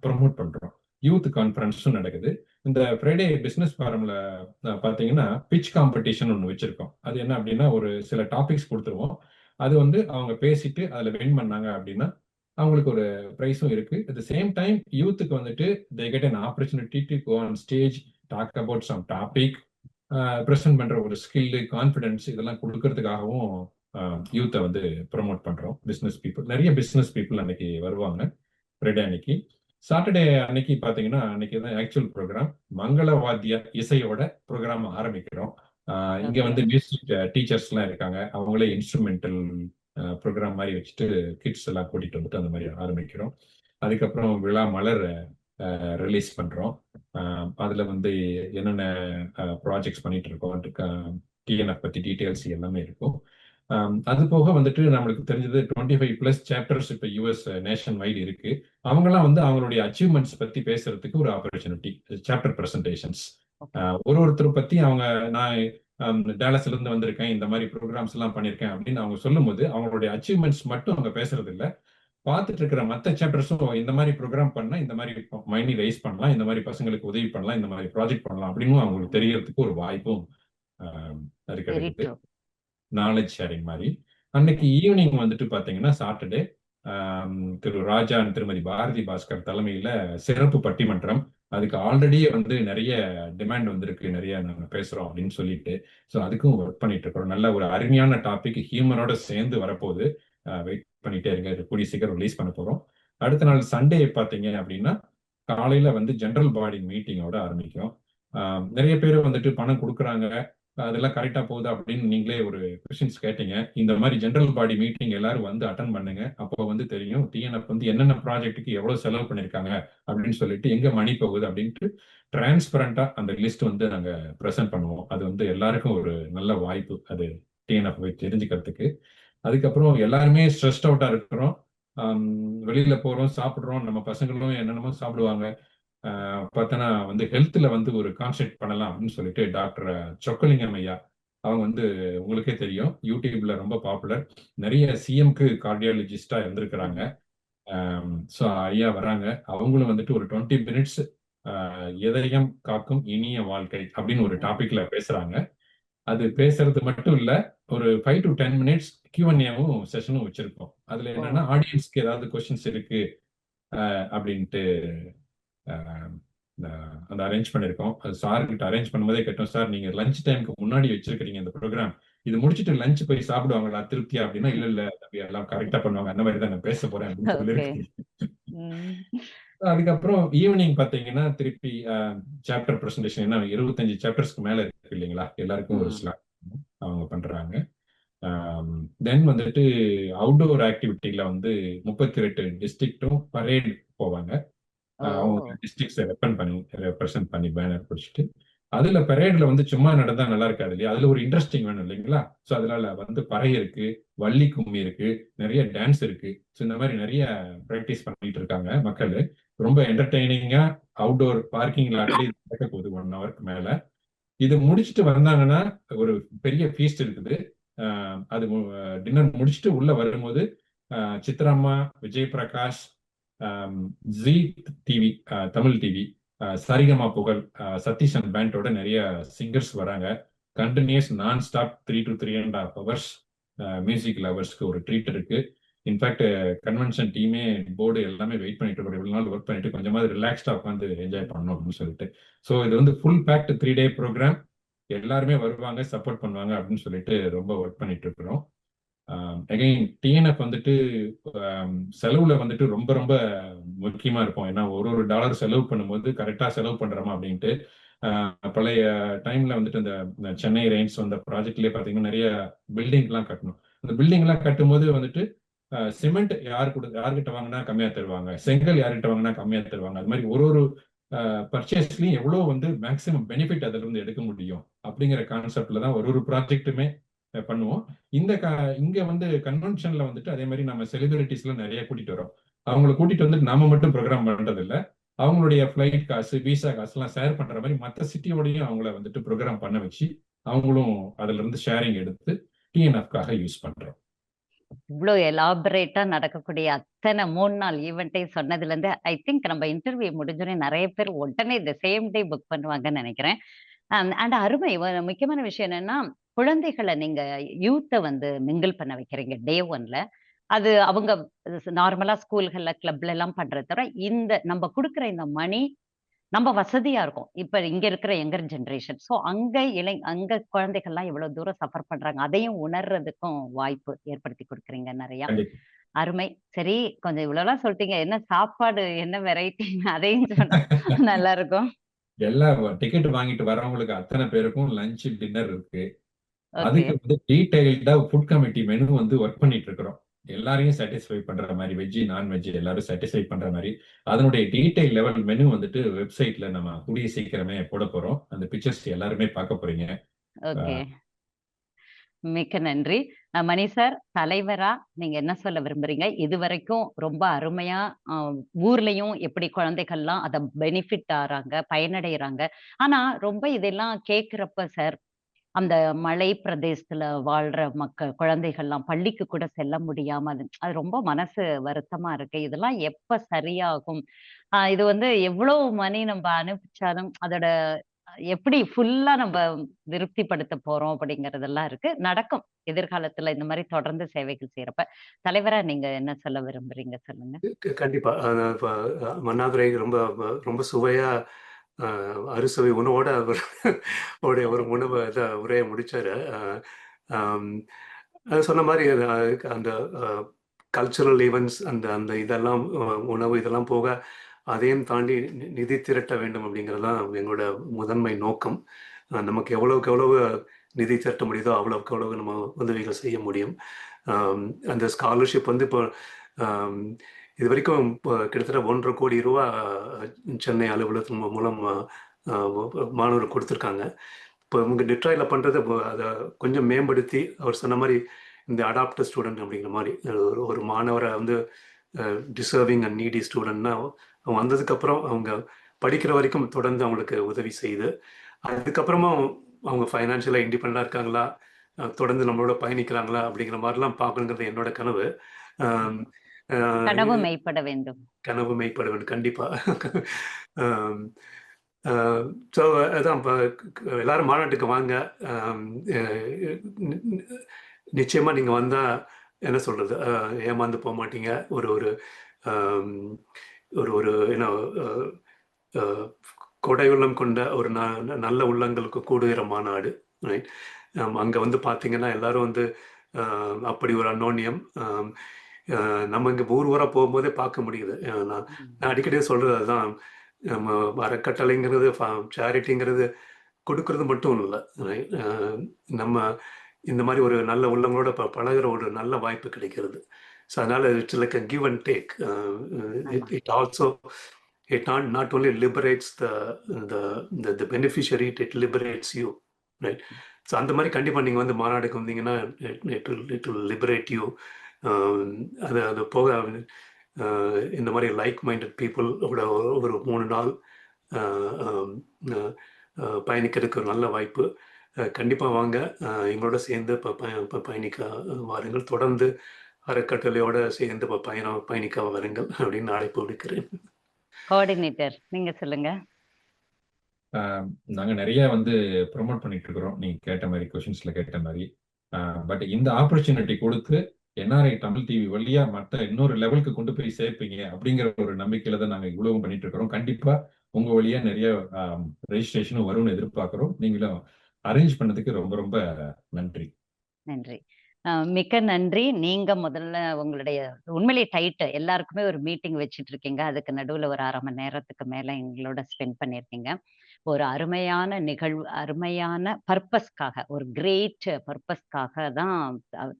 ப்ரொமோட் பண்றோம். யூத் கான்ஃபரன்ஸும் நடக்குது. இந்த ஃப்ரைடே பிசினஸ் ஃபாரம்ல பாத்தீங்கன்னா பிச் காம்படிஷன் ஒன்று வச்சிருக்கோம். அது என்ன அப்படின்னா ஒரு சில டாபிக்ஸ் கொடுத்துருவோம். அது வந்து அவங்க பேசிட்டு அதுல வின் பண்ணாங்க அப்படின்னா அவங்களுக்கு ஒரு ப்ரைஸும் இருக்கு. அட் த சேம் டைம் யூத்துக்கு வந்துட்டு they get an opportunity to go on stage, talk about some topic, present பண்ற ஒரு ஸ்கில், கான்ஃபிடன்ஸ் இதெல்லாம் கொடுக்கறதுக்காகவும் யூத்தை வந்து ப்ரொமோட் பண்றோம். பிசினஸ் பீப்புள், நிறைய பிசினஸ் பீப்புள் அன்னைக்கு வருவாங்க ஃப்ரைடே அன்னைக்கு. சாட்டர்டே அன்னைக்கு பாத்தீங்கன்னா அன்னைக்கு தான் ஆக்சுவல் ப்ரோக்ராம். மங்கள வாத்திய இசையோட ப்ரோக்ராம் ஆரம்பிக்கிறோம். இங்க வந்து மியூசிக் டீச்சர்ஸ் எல்லாம் இருக்காங்க. அவங்களே இன்ஸ்ட்ருமெண்டல் ப்ரோக்ராம் மாதிரி வச்சுட்டு கிட்ஸ் எல்லாம் கூட்டிட்டு வந்துட்டு அந்த மாதிரி ஆரம்பிக்கிறோம். அதுக்கப்புறம் விழா மலர் ரிலீஸ் பண்றோம். அதுல வந்து என்னென்ன ப்ராஜெக்ட்ஸ் பண்ணிட்டு இருக்கோம், டிஎன்எஃப் பத்தி டீடைல்ஸ் எல்லாமே இருக்கும். அது போக வந்துட்டு நம்மளுக்கு தெரிஞ்சது 25+ சாப்டர்ஸ் இப்ப யூஎஸ் நேஷன் வைடு இருக்கு. அவங்கெல்லாம் வந்து அவங்களுடைய அச்சீவ்மெண்ட்ஸ் பத்தி பேசுறதுக்கு ஒரு ஆப்பர்ச்சுனிட்டி, சாப்டர் பிரசன்டேஷன்ஸ். ஒருத்தர் பத்தி அவங்க நான் டேலஸ்ல இருந்து வந்திருக்கேன், இந்த மாதிரி ப்ரோக்ராம்ஸ் எல்லாம் பண்ணிருக்கேன் அப்படின்னு அவங்க சொல்லும் போது அவங்களுடைய அச்சீவ்மெண்ட்ஸ் மட்டும் அவங்க பேசுறது இல்லை, பார்த்துட்டு இருக்கிற மற்ற சாப்டர்ஸும் இந்த மாதிரி ப்ரோக்ராம் பண்ணா இந்த மாதிரி மணி ரைஸ் பண்ணலாம், இந்த மாதிரி பசங்களுக்கு உதவி பண்ணலாம், இந்த மாதிரி ப்ராஜெக்ட் பண்ணலாம் அப்படின்னு அவங்களுக்கு தெரியறதுக்கு ஒரு வாய்ப்பும் அது கிடைக்குது. நாலேஜ் ஷேரிங் மாதிரி. அன்னைக்கு ஈவினிங் வந்துட்டு பாத்தீங்கன்னா சாட்டர்டே திரு ராஜா திருமதி பாரதி பாஸ்கர் தலைமையில சிறப்பு பட்டிமன்றம். அதுக்கு ஆல்ரெடியே வந்து நிறைய டிமாண்ட் வந்திருக்கு, நிறைய நாங்க பேசுறோம் அப்படின்னு சொல்லிட்டு. ஸோ அதுக்கும் ஒர்க் பண்ணிட்டு இருக்கிறோம். நல்ல ஒரு அருமையான டாபிக் ஹியூமனோட சேர்ந்து வரப்போகுது. வெயிட் பண்ணிட்டே இருங்க, கூடிய சீக்கிரம் ரிலீஸ் பண்ண போறோம். அடுத்த நாள் சண்டே பாத்தீங்க அப்படின்னா காலையில வந்து ஜெனரல் பாடி மீட்டிங்கோட ஆரம்பிக்கும். நிறைய பேர் வந்துட்டு பணம் கொடுக்குறாங்க, அதெல்லாம் கரெக்டா போகுது அப்படின்னு நீங்களே ஒரு கொஸ்டின்ஸ் கேட்டீங்க. இந்த மாதிரி ஜெனரல் பாடி மீட்டிங் எல்லாரும் வந்து அட்டன் பண்ணுங்க. அப்போ வந்து தெரியும் டிஎன்எஃப் வந்து என்னென்ன ப்ராஜெக்ட்டுக்கு எவ்வளவு செலவு பண்ணிருக்காங்க அப்படின்னு சொல்லிட்டு, எங்க மணி போகுது அப்படின்ட்டு டிரான்ஸ்பரண்டா அந்த லிஸ்ட் வந்து நாங்க ப்ரெசென்ட் பண்ணுவோம். அது வந்து எல்லாருக்கும் ஒரு நல்ல வாய்ப்பு, அது டிஎன்எஃப் தெரிஞ்சுக்கிறதுக்கு. அதுக்கப்புறம் எல்லாருமே ஸ்ட்ரெஸ்ட் அவுட்டா இருக்கிறோம், வெளியில போறோம், சாப்பிடுறோம், நம்ம பசங்களும் என்னென்னமோ சாப்பிடுவாங்க. பார்த்தோன்னா வந்து ஹெல்த்ல வந்து ஒரு கான்சென்ட்ரேட் பண்ணலாம் அப்படின்னு சொல்லிட்டு டாக்டர் சொக்கலிங்கம் ஐயா அவங்க வந்து உங்களுக்கே தெரியும் யூடியூப்ல ரொம்ப பாப்புலர், நிறைய சிஎம்க்கு கார்டியாலஜிஸ்டா இருந்திருக்கிறாங்க. ஸோ ஐயா வராங்க, அவங்களும் வந்துட்டு ஒரு 20 மினிட்ஸ் இதயம் காக்கும் இனிய வாழ்க்கை அப்படின்னு ஒரு டாபிக்ல பேசுறாங்க. அது பேசுறது மட்டும் இல்ல, ஒரு 5 to 10 மினிட்ஸ் Q&Aவும் செஷனும் வச்சிருக்கோம். அதுல என்னன்னா ஆடியன்ஸ்க்கு ஏதாவது கொஸ்டின்ஸ் இருக்கு அப்படின்ட்டு அந்த அரேஞ்ச் பண்ணிருக்கோம். அது சார் கிட்ட அரேஞ்ச் பண்ணும்போதே கேட்டோம், சார் நீங்க லஞ்ச் டைமுக்கு முன்னாடி வச்சிருக்கீங்க இந்த ப்ரோக்ராம், இது முடிச்சுட்டு லஞ்ச் போய் சாப்பிடுவாங்களா திருப்தியா அப்படின்னா, இல்ல இல்ல தம்பி எல்லாம் கரெக்டா பண்ணுவாங்க, அந்த மாதிரி தான் நான் பேச போறேன் அப்படின்னு சொல்லியிருக்கேன். அதுக்கப்புறம் ஈவினிங் பாத்தீங்கன்னா திருப்பி சாப்டர் பிரசன்டேஷன், என்ன 25 சாப்டர்ஸ்க்கு மேல இருக்கு இல்லைங்களா, எல்லாருக்கும் ஒரு ஸ்லாட் அவங்க பண்றாங்க. தென் வந்துட்டு அவுட்டோர் ஆக்டிவிட்டியில வந்து 38 டிஸ்ட்ரிக்டும் பரேட் போவாங்க. அவங்க டிஸ்ட்ரிக்ட்ஸை ரெப்ரசென்ட் பண்ணி பேனர் பிடிச்சிட்டு, அதுல பரேட்ல வந்து சும்மா நடந்தா நல்லா இருக்காது இல்லையா, அதுல ஒரு இன்ட்ரெஸ்டிங் வேணும் இல்லைங்களா. ஸோ அதனால வந்து பறை இருக்கு, வள்ளி கும்மி இருக்கு, நிறைய டான்ஸ் இருக்கு. ஸோ இந்த மாதிரி நிறைய ப்ராக்டிஸ் பண்ணிட்டு இருக்காங்க மக்கள். ரொம்ப என்டர்டெய்னிங்கா அவுட்டோர் பார்க்கிங் லாட்ல நடக்க போகுது 1 ஹவருக்கு மேல. இது முடிச்சுட்டு வந்தாங்கன்னா ஒரு பெரிய ஃபீஸ்ட் இருக்குது. அது டின்னர் முடிச்சுட்டு உள்ள வரும்போது சித்ராம்மா, Vijay Prakash, Zee TV, Tamil TV, Saregama Pugazh, Sathish and பேண்டோட நிறைய சிங்கர்ஸ் வராங்க. Continuous non stop 3 to 3.5 hours music லவர்ஸ்க்கு ஒரு ட்ரீட் இருக்கு. இன்ஃபேக்ட் கன்வென்ஷன் டீமே போர்டு எல்லாமே வெயிட் பண்ணிட்டு இருக்கோம், இவ்வளவு நாள் ஒர்க் பண்ணிட்டு கொஞ்சமாவது ரிலாக்ஸ்டா உட்காந்து என்ஜாய் பண்ணணும் அப்படின்னு சொல்லிட்டு. ஸோ இது வந்து ஃபுல் பேக்ட் 3 day ப்ரோக்ராம். எல்லாருமே வருவாங்க, சப்போர்ட் பண்ணுவாங்க அப்படின்னு சொல்லிட்டு ரொம்ப ஒர்க் பண்ணிட்டு இருக்கிறோம். அகைன் டிஎன்எஃப் வந்துட்டு செலவுல வந்துட்டு ரொம்ப ரொம்ப முக்கியமா இருப்போம். ஏன்னா ஒரு டாலர் செலவு பண்ணும்போது கரெக்டா செலவு பண்றோமா அப்படின்ட்டு. பழைய டைம்ல வந்துட்டு இந்த சென்னை ரெயின்ஸ் வந்த ப்ராஜெக்ட்லயே பாத்தீங்கன்னா நிறைய பில்டிங் எல்லாம் கட்டணும். அந்த பில்டிங் எல்லாம் கட்டும்போது வந்துட்டு சிமெண்ட் யார்கிட்ட வாங்கினா கம்மியா தருவாங்க, செங்கல் யார்கிட்ட வாங்கினா கம்மியா தருவாங்க. அது மாதிரி ஒரு பர்ச்சேஸ்லயும் எவ்வளவு வந்து மேக்சிமம் பெனிஃபிட் அதுல இருந்து எடுக்க முடியும் அப்படிங்கிற கான்செப்ட்ல தான் ஒரு ப்ராஜெக்ட்டுமே பண்ணுவோம். இங்க வந்து கன்வென்ஷன்ல வந்துட்டு அதே மாதிரி நம்ம செலிபிரிட்டிஸ்ல நிறைய கூட்டிட்டு வரோம். அவங்களை கூட்டிட்டு வந்துட்டு நாம மட்டும் ப்ரோக்ராம் பண்றது இல்ல, அவங்களுடைய ஃபிளைட் காசு, விசா காசு எல்லாம் ஷேர் பண்ற மாதிரி மற்ற சிட்டியோடையும் அவங்கள வந்துட்டு ப்ரோக்ராம் பண்ண வச்சு அவங்களும் அதுல இருந்து ஷேரிங் எடுத்து டிஎன்எஃப்காக யூஸ் பண்றோம். இவ்வளோ எலாபரேட்டா நடக்கக்கூடிய அத்தனை 3 நாள் ஈவெண்ட்டையும் சொன்னதுல இருந்து ஐ திங்க் நம்ம இன்டர்வியூ முடிஞ்சோடனே நிறைய பேர் உடனே இந்த சேம் டே புக் பண்ணுவாங்கன்னு நினைக்கிறேன். அண்ட் அருமை. முக்கியமான விஷயம் என்னன்னா, குழந்தைகளை நீங்க யூத்தை வந்து மிங்கிள் பண்ண வைக்கிறீங்க டே 1ல. அது அவங்க நார்மலா ஸ்கூல்கள்ல கிளப்ல எல்லாம் பண்றத தவிர, இந்த நம்ம கொடுக்குற இந்த மணி நம்ம வசதியா இருக்கும். இப்ப இங்க இருக்கிற யங்கர் ஜெனரேஷன். ஸோ அங்க குழந்தைகள்லாம் எவ்வளவு தூரம் சஃபர் பண்றாங்க, அதையும் உணர்றதுக்கும் வாய்ப்பு ஏற்படுத்தி கொடுக்குறீங்க நிறையா. அருமை. சரி, கொஞ்சம் இவ்வளவுலாம் சொல்லிட்டீங்க. என்ன சாப்பாடு, என்ன வெரைட்டி அதையும் சொன்னா நல்லா இருக்கும். எல்லா டிக்கெட் வாங்கிட்டு வரவங்களுக்கு அத்தனை பேருக்கும் லஞ்ச் டின்னர் இருக்கு. ஓகே. அதுக்கு வந்து டீடைல்டா ஃபுட் கமிட்டி மெனு வந்து ஒர்க் பண்ணிட்டு இருக்கிறோம். எல்லாரையும் சாட்டிஸ்ஃபை பண்ற மாதிரி, வெஜ் நான்வெஜ் எல்லாரும் சாட்டிஸ்ஃபை பண்ற மாதிரி அதனுடைய டீடைல் லெவல் மெனு வந்துட்டு வெப்சைட்ல நம்ம கூடிய சீக்கிரமே போட போறோம். அந்த பிக்சர்ஸ் எல்லாருமே பார்க்க போறீங்க. ஓகே, மிக்க நன்றி. மணி சார், தலைவரா நீங்க என்ன சொல்ல விரும்புறீங்க? இதுவரைக்கும் ரொம்ப அருமையா ஊர்லயும் எப்படி குழந்தைகள்லாம் அத பெனிஃபிட் ஆறாங்க, பயனடைறாங்க. ஆனா ரொம்ப இதெல்லாம் கேட்கிறப்ப சார், அந்த மலை பிரதேசத்துல வாழ்ற குழந்தைகள்லாம் பள்ளிக்கு கூட செல்ல முடியாம அது ரொம்ப மனசு வருத்தமா இருக்கு. இதெல்லாம் எப்ப சரியாகும்? இது வந்து எவ்வளவு மணி நம்ம அனுப்பிச்சாலும் அதோட எப்படி ஃபுல்லா நம்ம திருப்திப்படுத்த போறோம் அப்படிங்கறதெல்லாம் இருக்கு. நடக்கும் எதிர்காலத்துல இந்த மாதிரி தொடர்ந்து சேவைகள் செய்யறப்ப. தலைவரா நீங்க என்ன சொல்ல விரும்புறீங்க சொல்லுங்க. கண்டிப்பா. மன்னாதுரை ரொம்ப ரொம்ப சுவையா அறுசுவை உணவோட அவருடைய ஒரு உரையை முடிச்சாரு. சொன்ன மாதிரி அந்த கல்ச்சுரல் ஈவெண்ட்ஸ், அந்த அந்த இதெல்லாம் உணவு இதெல்லாம் போக அதையும் தாண்டி நிதி திரட்ட வேண்டும் அப்படிங்கிறது தான் எங்களோட முதன்மை நோக்கம். நமக்கு எவ்வளவுக்கு எவ்வளவு நிதி திரட்ட முடியுதோ அவ்வளவுக்கு எவ்வளவு நம்ம உதவிகள் செய்ய முடியும். அந்த ஸ்காலர்ஷிப் வந்து இப்போ இது வரைக்கும் கிட்டத்தட்ட 1.5 கோடி ரூபா சென்னை அலுவலகத்தின் மூலம் மாணவர்கள் கொடுத்துருக்காங்க. இப்போ இவங்க டிட்ராய்ட்ல பண்ணுறது அதை கொஞ்சம் மேம்படுத்தி அவர் சொன்ன மாதிரி இந்த அடாப்டர் ஸ்டூடெண்ட் அப்படிங்கிற மாதிரி ஒரு மாணவரை வந்து டிசர்விங் அண்ட் நீடி ஸ்டூடெண்ட்னா அவங்க வந்ததுக்கப்புறம் அவங்க படிக்கிற வரைக்கும் தொடர்ந்து அவங்களுக்கு உதவி செய்து, அதுக்கப்புறமும் அவங்க ஃபைனான்ஷியலாக இண்டிபெண்டாக இருக்காங்களா, தொடர்ந்து நம்மளோட பயணிக்கிறாங்களா அப்படிங்கிற மாதிரிலாம் பார்க்கணுங்கிறது என்னோட கனவு. ஆம், கனவு அஹ், மெய்ப்பட வேண்டும். கனவு மெய்ப்பட வேண்டும் கண்டிப்பா. ஸோ அதான் இப்போ எல்லாரும் மாநாட்டுக்கு வாங்க. ஆம், அஹ், நி- நி- நிச்சயமா நீங்க வந்தா என்ன சொல்றது, ஏமாந்து போக மாட்டீங்க. ஒரு ஒரு ஆம், ஒரு ஒரு என்ன அஹ், கொடை உள்ளம் கொண்ட ஒரு நல்ல உள்ளங்களுக்கு கூடுகிற மாநாடு. ரைட். அங்க வந்து பார்த்தீங்கன்னா எல்லாரும் வந்து அப்படி ஒரு அன்னோன்யம் நம்ம இங்க ஊர் ஊரா போகும்போதே பார்க்க முடியுது. நான் அடிக்கடி சொல்றது அதுதான். நம்ம அறக்கட்டளைங்கிறது சேரிட்டிங்கிறது கொடுக்கறது மட்டும் இல்லை. ரைட். நம்ம இந்த மாதிரி ஒரு நல்ல உள்ளங்களோட பழகுற ஒரு நல்ல வாய்ப்பு கிடைக்கிறது. ஸோ அதனால it's like a give and take. It also it not only liberates the beneficiary, it liberates you, right? So அந்த மாதிரி கண்டிப்பாக நீங்கள் வந்து மாநாடுக்கு வந்தீங்கன்னா it will liberate you. அது அது போக இந்த மாதிரி லைக் மைண்டட் பீப்புளோட ஒரு 3 நாள் பயணிக்கிறதுக்கு ஒரு நல்ல வாய்ப்பு. கண்டிப்பாக வாங்க. எங்களோட சேர்ந்து பயணிக்க வாருங்கள். தொடர்ந்து அறக்கட்டளையோட சேர்ந்து பயணிக்க வாருங்கள் அப்படின்னு அழைப்பு விடுக்கிறேன். கோஆர்டினேட்டர் நீங்க சொல்லுங்க. நாங்க நிறைய வந்து ப்ரொமோட் பண்ணிட்டு இருக்கிறோம், நீங்க கேட்ட மாதிரி கொஸ்டின்ஸ்ல கேட்ட மாதிரி. பட் இந்த ஆப்பர்ச்சுனிட்டி கொடுத்து என்ஆர்ஐ தமிழ் டிவி வழியா மற்ற இன்னொரு லெவலுக்கு கொண்டு போய் சேர்ப்பீங்க அப்படிங்கிற ஒரு நம்பிக்கையில தான் நாங்க இவ்வளவு பண்ணிட்டு இருக்கிறோம். கண்டிப்பா உங்க வழியா நிறைய ரெஜிஸ்ட்ரேஷனும் வரும்னு எதிர்பார்க்கிறோம். நீங்களும் அரேஞ்ச் பண்ணதுக்கு ரொம்ப ரொம்ப நன்றி. நன்றி. மிக்க நன்றி. நீங்க முதல்ல உங்களுடைய உண்மையிலேயே டைட் எல்லாருக்குமே ஒரு மீட்டிங் வச்சுட்டு இருக்கீங்க. அதுக்கு நடுவுல ஒரு 1/2 மணி நேரத்துக்கு மேல எங்களோட ஸ்பெண்ட் பண்ணியிருக்கீங்க. ஒரு அருமையான நிகழ்வு, அருமையான பர்ப்பஸ்க்காக, ஒரு கிரேட் பர்ப்பஸ்க்காக தான்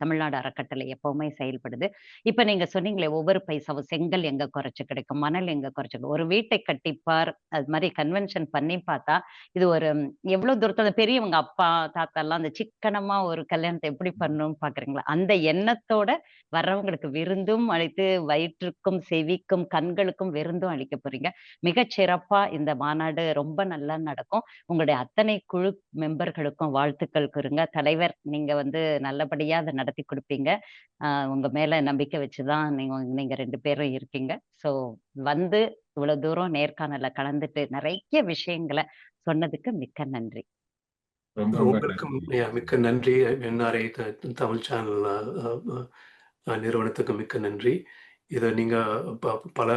தமிழ்நாடு அறக்கட்டளை எப்பவுமே செயல்படுது. இப்ப நீங்க சொன்னீங்களே ஒவ்வொரு பைசாவும் செங்கல் எங்க குறைச்சு கிடைக்கும், மணல் எங்க குறைச்சு ஒரு வீட்டை கட்டிப்பார், அது மாதிரி கன்வென்ஷன் பண்ணி பார்த்தா இது ஒரு எவ்வளவு தூரத்துல பெரியவங்க அப்பா தாத்தா எல்லாம் அந்த சிக்கனமா ஒரு கல்யாணத்தை எப்படி பண்ணணும்னு பாக்குறீங்களா, அந்த எண்ணத்தோட வர்றவங்களுக்கு விருந்தும் அளித்து வயிற்றுக்கும் செவிக்கும் கண்களுக்கும் விருந்தும் அளிக்க போறீங்க. மிகச் சிறப்பா இந்த மாநாடு ரொம்ப நல்லா நடக்கும். உங்களுடைய அத்தனை குழு மெம்பர்களுக்கும் வாழ்த்துக்கள் கூறுங்க. தலைவர் நீங்க வந்து நல்லபடியா அதை நடத்தி கொடுப்பீங்க. உங்க மேல நம்பிக்கை வச்சுதான் நீங்க 2 பேரும் இருக்கீங்க. ஸோ வந்து இவ்வளவு தூரம் நேர்காணல கலந்துட்டு நிறைய விஷயங்களை சொன்னதுக்கு மிக்க நன்றி. ரொம்ப ரொம்ப உங்களுக்கும் நன்றி. மிக்க நன்றி. என்ஆர்ஐ தமிழ் சேனல் நிறுவனத்துக்கு மிக்க நன்றி. இதை நீங்க பல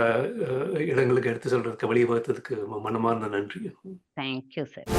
இடங்களுக்கு எடுத்து சொல்றதுக்கு வழிவகுத்ததுக்கு மனமார்ந்த நன்றி. Thank you sir.